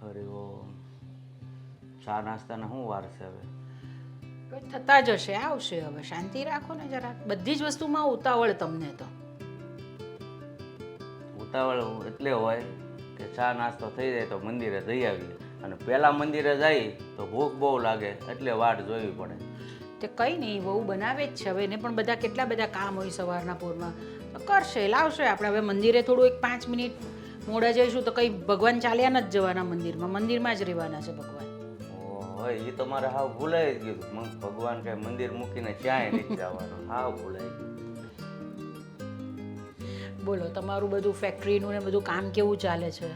હરી ઓમ. ચા નાસ્તાને શું વાર છે હવે? કંઈ થતા જશે, આવશે. હવે શાંતિ રાખો ને જરાક. બધી જ વસ્તુમાં ઉતાવળ તમને તો. ઉતાવળ એટલે હોય કે ચા નાસ્તો થઈ જાય તો મંદિરે જઈ આવીએ, અને પહેલા મંદિરે જઈએ તો ભૂખ બહુ લાગે એટલે વાટ જોવી પડે. તે કંઈ નહીં, વહુ બનાવે જ છે. હવે એને પણ બધા કેટલા બધા કામ હોય સવારના પોરમાં, તો કરશે, લાવશે. આપણે હવે મંદિરે થોડું 5 મિનિટ મોડા જઈશું તો કંઈ ભગવાન ચાલ્યા નથી જવાના મંદિરમાં, મંદિરમાં જ રહેવાના છે ભગવાન. હોય એ તો મારે હાવ ભૂલાઈ જ ગયું. ભગવાન કઈ મંદિર મૂકીને ક્યાંય નથી જવાનું, હાવ ભૂલાઈ ગયું. બોલો, તમારું બધું ફેક્ટરીનું ને બધું કામ કેવું ચાલે છે?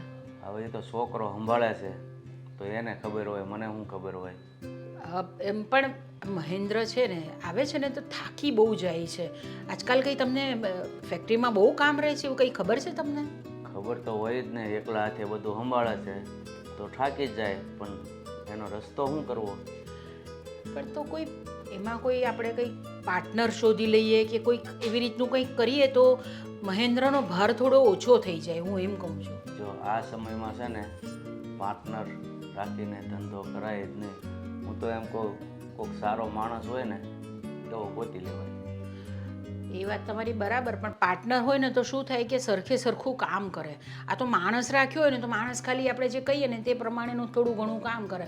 હવે એ તો છોકરો સંભાળે છે તો એને ખબર હોય, મને શું ખબર હોય. એમ પણ મહેન્દ્ર છે ને, આવે છે ને તો થાકી બહુ જાય છે આજકાલ. કંઈ તમને ફેક્ટરીમાં બહુ કામ રહે છે એવું કંઈ ખબર છે તમને? ખબર તો હોય જ ને, એકલા હાથે બધું સંભાળે છે તો થાકી જ જાય, પણ એનો રસ્તો શું કરવો? પણ તો કોઈ એમાં કોઈ આપણે કંઈ પાર્ટનર શોધી લઈએ કે કોઈક એવી રીતનું કંઈક કરીએ તો મહેન્દ્રનો ભાર થોડો ઓછો થઈ જાય, હું એમ કહું છું. જો આ સમયમાં છે ને પાર્ટનર રાખીને ધંધો કરાય જ નહીં. હું તો એમ કહું, કોઈક સારો માણસ હોય ને તો ગોતી લેવાય. એ વાત તમારી બરાબર, પણ પાર્ટનર હોય ને તો શું થાય કે સરખે સરખું કામ કરે. આ તો માણસ રાખ્યો હોય ને તો માણસ ખાલી આપણે જે કહીએ ને તે પ્રમાણેનું થોડું ઘણું કામ કરે.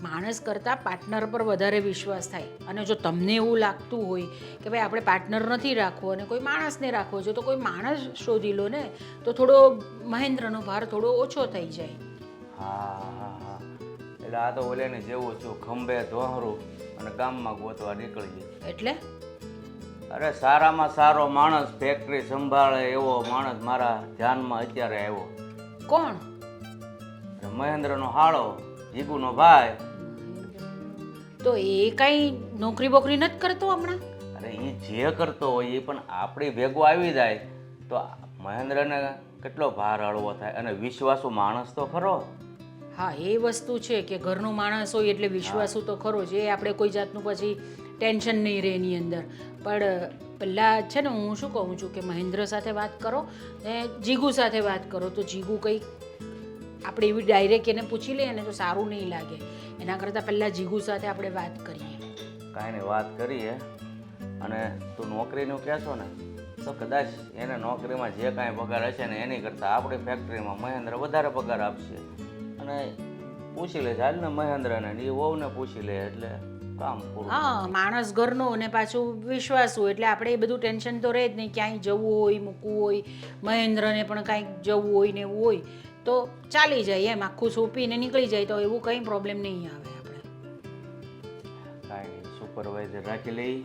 માણસ કરતાં પાર્ટનર પર વધારે વિશ્વાસ થાય. અને જો તમને એવું લાગતું હોય કે ભાઈ આપણે પાર્ટનર નથી રાખવો અને કોઈ માણસને રાખવો છે તો કોઈ માણસ શોધી લો ને, તો થોડો મહેન્દ્રનો ભાર થોડો ઓછો થઈ જાય. હા હા હા, એટલે આ તો ઓલેને જેવું છું, ખંભે ધોહરું અને ગામમાં ગોતવા નીકળીએ. એટલે અરે સારામાં સારો માણસ ફેક્ટરી સંભાળે એવો માણસ મારા ધ્યાનમાં અત્યારે આવ્યો. કોણ? મહેન્દ્રનો હાળો, જીગુનો ભાઈ. તો એ કાંઈ નોકરી બોકરી નથી કરતો હમણાં? અરે એ જે કરતો હોય એ પણ આપણી ભેગો આવી જાય તો મહેન્દ્રને કેટલો ભાર હળવો થાય. અને વિશ્વાસુ માણસ તો ખરો. હા, એ વસ્તુ છે કે ઘરનું માણસ હોય એટલે વિશ્વાસુ તો ખરો જ. એ આપણે કોઈ જાતનું પછી ટેન્શન નહીં રહે એની અંદર. પણ પહેલાં છે ને હું શું કહું છું કે મહેન્દ્ર સાથે વાત કરો ને જીગુ સાથે વાત કરો તો જીગુ કંઈક આપણે એવી ડાયરેક્ટ એને પૂછી લઈએ ને તો સારું નહીં લાગે. એના કરતાં પહેલાં જીગુ સાથે આપણે વાત કરીએ. કાંઈ નહીં, વાત કરીએ. અને તું નોકરીનું કહેશો ને તો કદાચ એને નોકરીમાં જે કાંઈ પગાર હશે ને એની કરતાં આપણી ફેક્ટરીમાં મહેન્દ્ર વધારે પગાર આપશે. અને પૂછી લે ચાલ ને મહેન્દ્રને, એ વહુને પૂછી લે એટલે કામ પૂરું. હા, માણસ ઘરનો ને પાછું વિશ્વાસુ એટલે આપણે એ બધું ટેન્શન તો રહે જ નહીં. ક્યાંય જવું હોય, મૂકવું હોય, મહેન્દ્રને પણ કાંઈક જવું હોય ને એવું હોય તો ચાલી જાય એમ, આખું સોંપીને નીકળી જાય તો એવું કંઈ પ્રોબ્લેમ નહીં આવે. આપણે કાંઈ નહીં, સુપરવાઇઝર રાખી લઈ.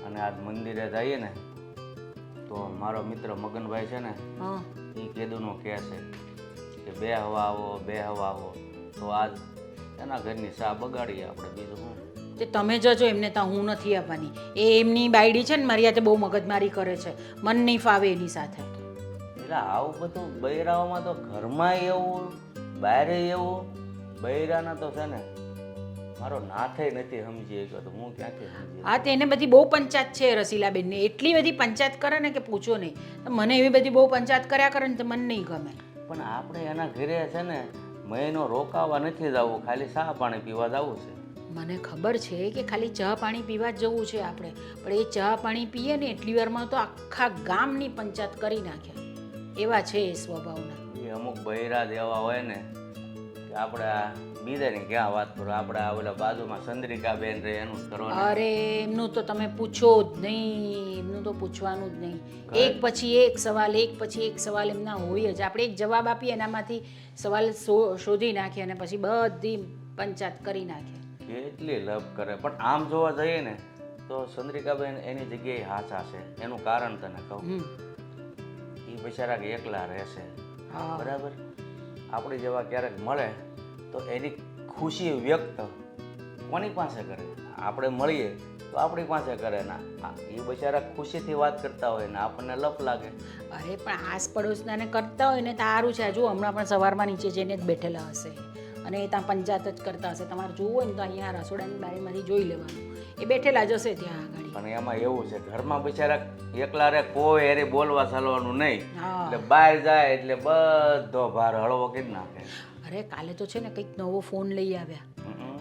અને આજ મંદિરે જઈએ ને તો મારો મિત્ર મગનભાઈ છે ને હા, એ કેદુનો કહે છે કે બે હવા આવો, બે હવા આવો. તો આજ એના ઘરની ચા બગાડીએ આપણે, બીજું શું. તે તમે જજો, એમને ત્યાં હું નથી આવવાની. એ એમની બાયડી છે ને મારી હાથે બહુ મગજમારી કરે છે, મન નહીં ફાવે એની સાથે. એટલે આવું બધું બૈરાઓમાં તો ઘરમાં એવું, બહારે એવું. બૈરાના તો છે ને મારો નાથે નથી સમજી ગયો તો હું ક્યાંથી સમજી. હા, તેને બધી બહુ પંચાયત છે રસીલાબેનને, એટલી બધી પંચાયત કરે ને કે પૂછો નહીં. મને એવી બધી બહુ પંચાયત કર્યા કરે ને તો મને નહીં ગમે. પણ આપણે એના ઘરે છે ને મહિનો રોકાવા નથી જવું, ખાલી ચા પાણી પીવા જવું છે. મને ખબર છે કે ખાલી ચા પાણી પીવા જ જવું છે આપણે, પણ એ ચા પાણી પીએ ને એટલી વારમાં તો આખા ગામની પંચાયત કરી નાખે. એવા છે એ સ્વભાવના. એ અમુક બૈરા જ એવા હોય ને કે આપણે આ બીજાની ક્યાં વાત કરો, આપણે આ ઓલા બાજુમાં ચંદ્રિકા બેન રહે એનું જ કરવાનું. અરે એમનું તો તમે પૂછો જ નહીં, એમનું તો પૂછવાનું જ નહીં. એક પછી એક સવાલ, એક પછી એક સવાલ એમના હોય જ. આપણે એક જવાબ આપીએ એનામાંથી સવાલ શોધી નાખીએ અને પછી બધી પંચાયત કરી નાખે. કેટલી લપ કરે. પણ આમ જોવા જઈએ ને તો ચંદ્રિકાબેન એની જગ્યાએ હાચા છે. એનું કારણ તને કહું, એ બિચારા એકલા રહેશે, બરાબર. આપણી જેવા ક્યારેક મળે તો એની ખુશી વ્યક્ત કોની પાસે કરે? આપણે મળીએ તો આપણી પાસે કરે ના, એ બિચારા ખુશીથી વાત કરતા હોય ને આપણને લપ લાગે. અરે પણ આસ પડોશનાને કરતા હોય ને તો સારું છે. જો હમણાં પણ સવારમાં નીચે જઈને જ બેઠેલા હશે અને એ ત્યાં પંચાયત જ કરતા હશે. તમારે જોવું હોય ને તો અહીંયા રસોડાની બારીમાંથી જોઈ લેવાનું, એ બેઠેલા જ હશે ત્યાં આગળ. પણ એમાં એવું છે, ઘરમાં બિચારા એકલા રે, કોઈ એરે બોલવા ચાલવાનું નહીં. હા, એટલે બહાર જાય એટલે બધો ભાર હળવો કરી નાખે. અરે કાલે તો છે ને કંઈક નવો ફોન લઈ આવ્યા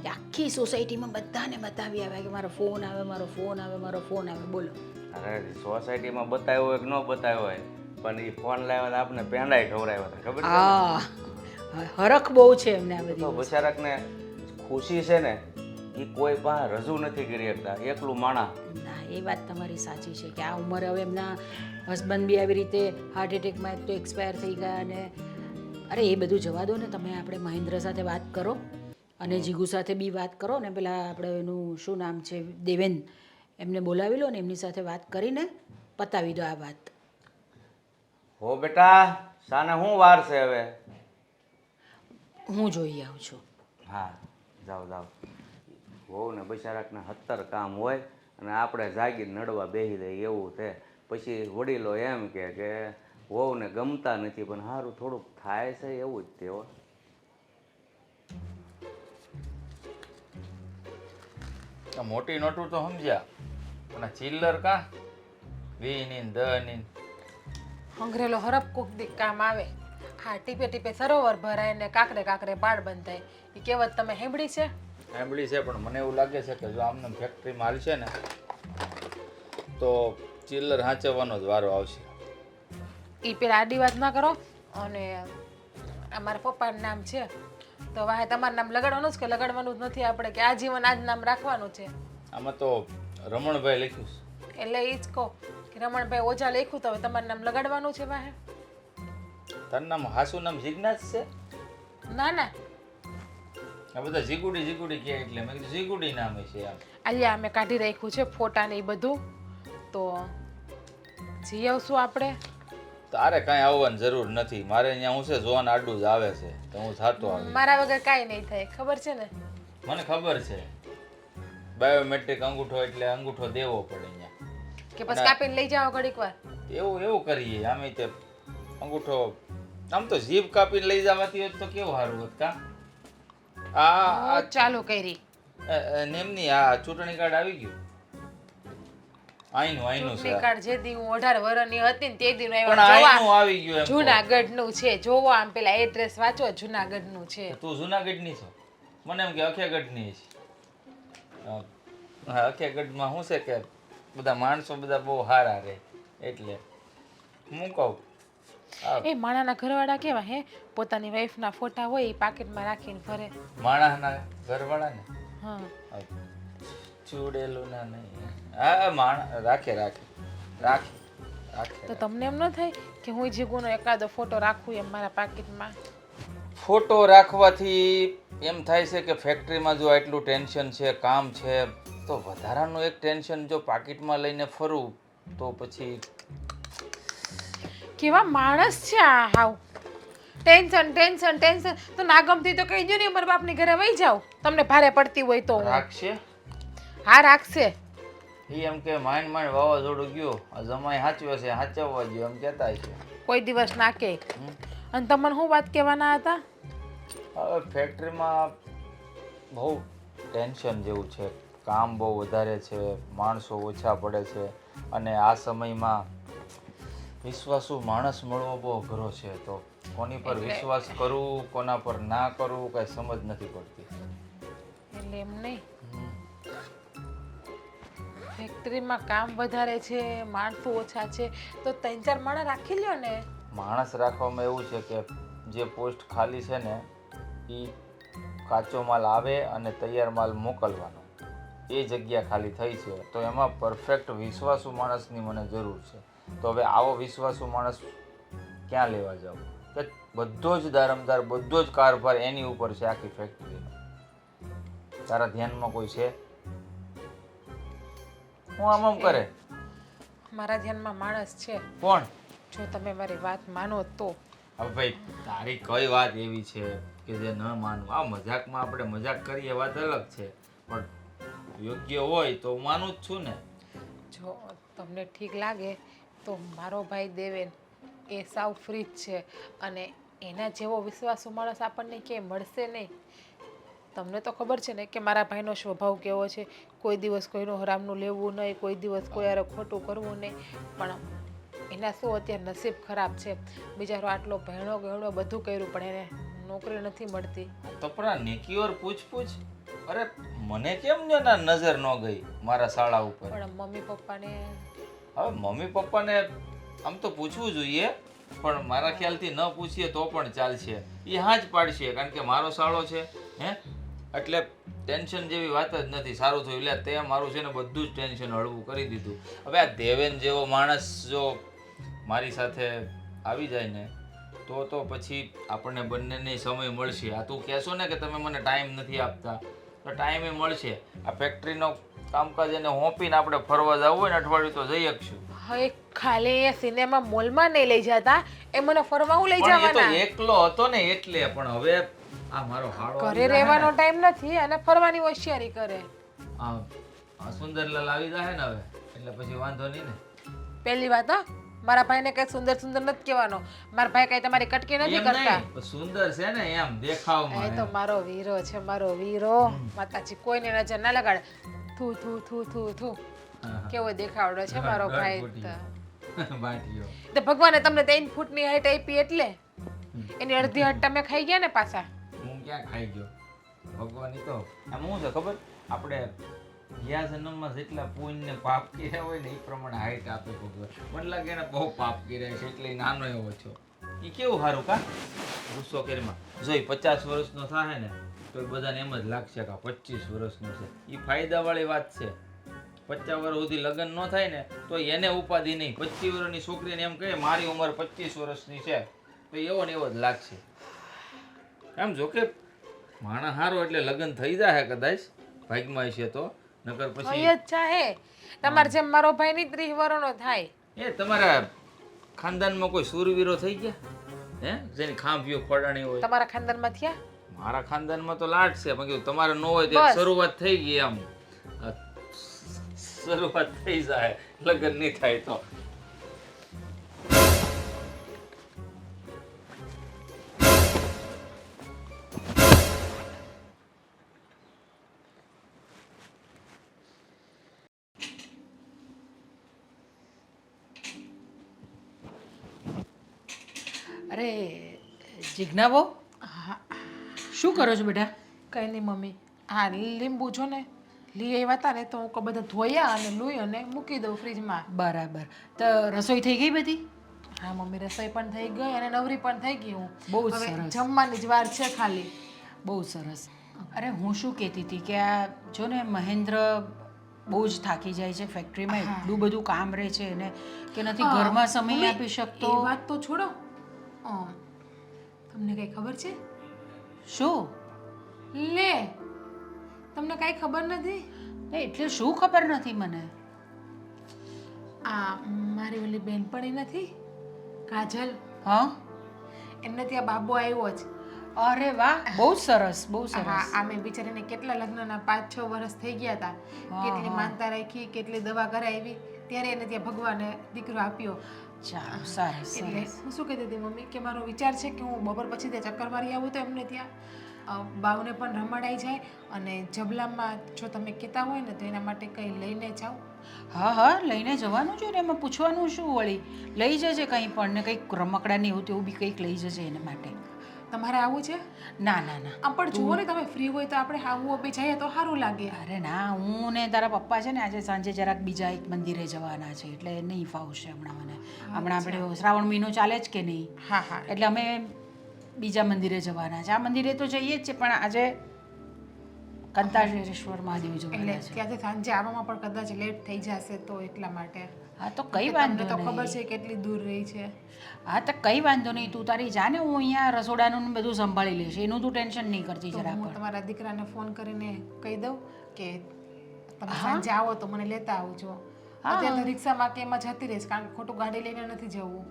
કે આખી સોસાયટીમાં બધાને બતાવી આવ્યા કે મારો ફોન આવે મારો ફોન આવે મારો ફોન આવે. બોલો. અરે સોસાયટીમાં બતાવ્યો હોય કે ન બતાવ્યો હોય પણ એ ફોન લાવ્યા હતા આપણે પેંડાઈ ઢોરાવ્યા હતા ખબર છે હા હરખ બહુ છે એમને આ બધી તો બચારાકને ખુશી છે ને એ કોઈ પાસે રજૂ નથી કરી શકતા એકલું માણા. ના એ વાત તમારી સાચી છે કે આ ઉંમરે હવે એમના હસબન્ડ બી આવી રીતે હાર્ટ એટેકમાં એક તો એક્સપાયર થઈ ગયા અને અરે એ બધું જવા દો ને તમે આપણે મહેન્દ્ર સાથે વાત કરો અને જીગુ સાથે બી વાત કરો ને પેલા આપણે એનું શું નામ છે દેવેન એમને બોલાવી લો ને એમની સાથે વાત કરીને પતાવી દો આ વાત. હો બેટા સાને શું વાર છે હવે? હું જોઈ આવું છું. હા જાઓ જાઓ. હોવ ને બિચારાકને 70 કામ હોય અને આપણે જાગીને નડવા બેસી દઈએ એવું છે. પછી વડીલો એમ કે વહુને ગમતા નથી પણ સારું થોડુંક થાય છે એવું જ તેઓ. મોટી નોટું તો સમજ્યા પણ ચિલ્લર કા 20 ની 10 ની હંગરેલો હરપ કોક દી કામ આવે. હા ટીપે ટીપે સરોવર ભરાય ને કાકરે કાકરે પાડ બંધાય. એ કહેવત તમે સાંભળી છે? સાંભળી છે પણ મને એવું લાગે છે કે જો આમને ફેક્ટરીમાં હાલશે ને તો ચિલ્લર હાંચવવાનો જ વારો આવશે. એ પેલા આડી વાત ના કરો. અને અમારા પપ્પાનું નામ છે તો વાહે તમારું નામ લગાડવાનું જ કે લગાડવાનું જ નથી આપણે કે આજીવન આ જ નામ રાખવાનું છે? આમાં તો રમણભાઈ લખ્યું છે. એટલે એ જ કહો કે રમણભાઈ ઓજા લખ્યું તો હવે તમારું નામ લગાડવાનું છે વાહે? તારું નામ હાસુ નામ જિજ્ઞાસ છે? ના ના આ બધા જીગુડી જીગુડી કહે એટલે મેં કીધું જીગુડી નામ છે આમ. અલ્યા અમે કાઢી રાખ્યું છે ફોટા ને એ બધું તો જઈ આવશું આપણે. તારે કાંઈ આવવાની જરૂર નથી. મારે અહીંયા હું છે જોન આડું જ આવે છે તો હું થતો આવી. મારા વગર કાંઈ નહીં થાય ખબર છે ને? મને ખબર છે બાયોમેટ્રિક અંગૂઠો એટલે અંગૂઠો દેવો પડે અહીંયા. કે પછી કાપીને લઈ જાઓ ઘડીક વાર? એવું કરીએ આમે તે અંગૂઠો આમ તો જીભ કાપીને લઈ જવાથી હોત તો કેવું સારું હોત કા? આ ચાલુ કરી નેમની આ ચૂંટણી કાર્ડ આવી ગયું. આઈનું છે ચૂંટણી કાર્ડ જે દી હું 18 વર્ષની હતી ને તે દી પણ આઈનું આવી ગયું એમ. જુનાગઢ નું છે જોવો આમ પેલા એડ્રેસ વાંચો જુનાગઢ નું છે. તું જુનાગઢની છો? મને એમ કે અખિયાગઢની છે. હા અખિયાગઢમાં શું છે કે બધા માણસો બધા બહુ સારા રહે એટલે હું કહું. એ માણાના ઘરવાળા કેવા હે પોતાની વાઈફના ફોટા હોય એ પાકેટમાં રાખીને ફરે. માણસના ઘરવાળા ને હા ચૂડેલું ના નહીં. હા માણસ રાખે તો તમને એમ ન થાય કે હું જીગુનો એકાદો ફોટો રાખું એમ મારા પાકીટમાં? ફોટો રાખવાથી એમ થાય છે કે ફેક્ટરીમાં જો આટલું ટેન્શન છે કામ છે તો વધારાનું એક ટેન્શન જો પાકીટમાં લઈને ફરું તો પછી કેવા માણસ છે આ હાવ ટેન્શન ટેન્શન ટેન્શન. તો ના ગમતી તો કહી દો ને મારા બાપની ઘરે વહી જાવ તમને ભારે પડતી હોય તો. રાખશે? હા રાખશે. એ એમ કે માંડ વાવાઝોડું ગયો આ જમાઈ સાચવ્યો છે સાચવવા ગયો એમ કહેતા છે. કોઈ દિવસ ના કે. અને તમને શું વાત કહેવાના હતા? હવે ફેક્ટરીમાં બહુ ટેન્શન જેવું છે. કામ બહુ વધારે છે, માણસો ઓછા પડે છે અને આ સમયમાં વિશ્વાસુ માણસ મળવો બહુ અઘરો છે. તો કોની પર વિશ્વાસ કરું કોના પર ના કરું કઈ સમજ નથી પડતી. એટલે એમ નહીં ફેક્ટરીમાં કામ વધારે છે માણસો ઓછા છે તો 3-4 માણસ રાખી લ્યો ને. માણસ રાખવામાં એવું છે કે જે પોસ્ટ ખાલી છે ને એ કાચો માલ આવે અને તૈયાર માલ મોકલવાનો એ જગ્યા ખાલી થઈ છે તો એમાં પરફેક્ટ વિશ્વાસુ માણસની મને જરૂર છે. તો હવે આવો વિશ્વાસુ માણસ ક્યાં લેવા જાવ કે બધો જ દારમદાર બધો જ કારભાર એની ઉપર છે આખી ફેક્ટરી. તારા ધ્યાનમાં કોઈ છે? હું આમ કરે? મારા ધ્યાનમાં માણસ છે. કોણ? જો તમે મારી વાત માનો તો. હવે ભાઈ તારી કઈ વાત એવી છે કે જે ન માનવું? આ મજાકમાં આપણે મજાક કરીએ વાત અલગ છે પણ યોગ્ય હોય તો માનું જ છું ને. જો તમને ઠીક લાગે તો મારો ભાઈ દેવેન એ સાવ ફ્રી જ છે અને એના જેવો વિશ્વાસુ માણસ આપણને ક્યાંય મળશે નહીં. તમને તો ખબર છે ને કે મારા ભાઈનો સ્વભાવ કેવો છે. કોઈ દિવસ કોઈનું હરામનું લેવું નહીં, કોઈ દિવસ કોઈ હારે ખોટું કરવું નહીં. પણ એના શું અત્યારે નસીબ ખરાબ છે. બિચારો આટલો ભણ્યો ગણ્યો બધું કર્યું પણ એને નોકરી નથી મળતી. તો પણ આ નેકી ઓર પૂછ અરે મને કેમ ને ના નજર ન ગઈ મારા શાળા ઉપર? પણ મમ્મી પપ્પાને હવે મમ્મી પપ્પાને આમ તો પૂછવું જોઈએ, પણ મારા ખ્યાલથી ન પૂછીએ તો પણ ચાલશે. એ હા જ પાડશે, કારણ કે મારો શાળો છે હે, એટલે ટેન્શન જેવી વાત જ નથી. સારું થયું એટલે તે મારું છે ને બધું જ ટેન્શન હળવું કરી દીધું. હવે આ દેવેન જેવો માણસ જો મારી સાથે આવી જાય ને તો પછી આપણને બંનેને સમય મળશે. આ તું કહેશો ને કે તમે મને ટાઈમ નથી આપતા, તો ટાઈમે મળશે. આ ફેક્ટરીનો કામકાજ એને હોંપીને આપણે ફરવા જવું હોય ને અઠવાડિયું તો જઈ શકશું. હવે ખાલી એ સિનેમા મોલમાં નહીં લઈ જતા, એ મને ફરવા હું લઈ પણ એ તો જવાના. એકલો હતો ને એટલે. પણ હવે આ મારો હાળો ઘરે રહેવાનો ટાઈમ નથી અને ફરવાની હોશિયારી કરે. આ સુંદરલાલ આવી જાય ને હવે એટલે પછી વાંધો નહીં ને. પહેલી વાત હા, મારા ભાઈને કઈ સુંદર સુંદર નથી કહેવાનો. મારા ભાઈ કઈ તમારી કટકી નથી એમ કરતા. નહીં, પણ સુંદર છે ને એમ એ દેખાવમાં તો એમ. મારો વીરો છે, મારો વીરો. માતાજી કોઈને નજર ના લગાડે. થુ થુ થુ થુ થુ હા, કેવો દેખાવડો છે મારો ગળ ભાઈ ફૂટ્યો. તો. બાટીઓ. તો ભગવાને તમને 3 ફૂટની હાઈટ આપી એટલે એની અડધી હાઈટ તમે ખાઈ ગયા ને પાછા. હું ક્યાં ખાઈ ગયો ભગવાનની તો આમ શું છે ખબર, આપણે ગયા જન્મમાં જેટલા પુણ્ય ને પાપ કર્યા હોય ને એ પ્રમાણે હાઈટ આપે ભગવાન. મને લાગે એને બહુ પાપ કર્યા છે એટલે ઈ નાનો એવો છો. એ કેવું સારું કા ગુસ્સો કરીમાં જોઈ 50 વર્ષનો થાય ને તો બધાને એમ જ લાગશે કે આ 25 વર્ષનો છે. એ ફાયદાવાળી વાત છે. 50 વર્ષ સુધી લગ્ન ન થાય ને તો એને ઉપાધિ નહીં. 25 વર્ષની છોકરીને એમ કહે મારી ઉંમર 25 વર્ષની છે તો એવો ને એવો જ લાગશે. એમ જો કે માણસ સારો એટલે લગ્ન થઈ જાય કદાચ ભાગમાં છે તો, નકર પછી હોય જ ચાહે. તમારે જેમ મારો ભાઈ ની 30 વર્ષનો થાય. એ તમારા ખાનદાનમાં કોઈ શૂરવીરો થઈ ગયા હે જેની ખાંભીઓ ખોડાણી હોય? તમારા ખાનદાનમાં થયા? મારા ખાનદાનમાં તો લાટ છે, પણ કીધું તમારે ન હોય તો બસ. શરૂઆત થઈ ગઈ. આમ શરૂઆત થઈ જાય લગ્ન નહીં થાય તો. અરે જીજ્ઞાબો, શું કરો છો બેટા? કઈ નહીં મમ્મી, હા લીંબુ છો ને લઈ આવ્યા હતા ને તો હું બધા ધોયા અને લોહી અને મૂકી દઉં ફ્રીજમાં. બરાબર. તો રસોઈ થઈ ગઈ બધી? હા મમ્મી, રસોઈ પણ થઈ ગઈ અને નવરી પણ થઈ ગઈ હું. બહુ જ હવે સરસ. જમવાની જ વાર છે ખાલી. બહુ સરસ. અરે હું શું કહેતી હતી કે આ જો ને મહેન્દ્ર બહુ જ થાકી જાય છે ફેક્ટરીમાં, એટલું બધું કામ રહે છે એને કે નથી ઘરમાં સમય મમ્મી, આપી શકતો. એ વાત તો છોડો. તમને કઈ ખબર છે? શું? લે, તમને કઈ ખબર નથી? નહીં, એટલે શું ખબર નથી મને. આ મારી ઓલી બેનપણી નથી કાજલ, હા? એમને ત્યાં બાબો આવ્યો જ. અરે વાહ, બહુ જ સરસ, બહુ હા, સરસ. આમે બિચારીને કેટલા લગ્નના 5-6 વર્ષ થઈ ગયા હતા. કેટલી માનતા રાખી, કેટલી દવા કરાવી, ત્યારે એને ત્યાં ભગવાને દીકરો આપ્યો. ચાલો, સરસ એટલે સરસ. હું શું કહેતી હતી મમ્મી કે મારો વિચાર છે કે હું બપોર પછી ત્યાં ચક્કર મારી આવું તો એમને ત્યાં બાવને પણ રમાડાઈ જાય અને જબલામાં જો તમે કહેતા હોય ને તો એના માટે કંઈ લઈને જાઓ. હા હા, લઈને જવાનું છે ને, એમાં પૂછવાનું શું વળી. લઈ જજે કંઈ પણ ને કંઈક રમકડા ને એવું તેવું બી કંઈક લઈ જજે એના માટે. તમારે આવું છે? ના ના ના. આમ પણ જુઓ ને તમે ફ્રી હોય તો આપણે આવું બી જઈએ તો સારું લાગે. અરે ના, હું ને તારા પપ્પા છે ને આજે સાંજે જરાક બીજા એક મંદિરે જવાના છે એટલે નહીં ફાવશે હમણાં મને. હમણાં આપણે શ્રાવણ મહિનો ચાલે જ કે નહીં, હા હા, એટલે અમે બીજા મંદિરે જવાના છે. આ મંદિરે તો જઈએ જ છે પણ આજે કંતારેશ્વર મહાદેવ એટલે જવાના છે. ત્યાંથી સાંજે આવવામાં પણ કદાચ લેટ થઈ જશે તો એટલા માટે. હા તો કઈ તમને વાંધો તો ખબર નહીં. છે કેટલી દૂર રહી છે. હા તો કઈ વાંધો નહીં, તું તારી જા ને, હું અહીંયા રસોડાનું ને બધું સંભાળી લઈશ, એનું તું ટેન્શન નહીં કરતી તો જરા હું પણ. તમારા દીકરાને ફોન કરીને કહી દઉં કે તમે સાંજે આવો તો મને લેતા આવજો. અત્યારે તો રિક્ષામાં કે એમાં જતી રહીશ કારણ કે ખોટું ગાડી લઈને નથી જવું,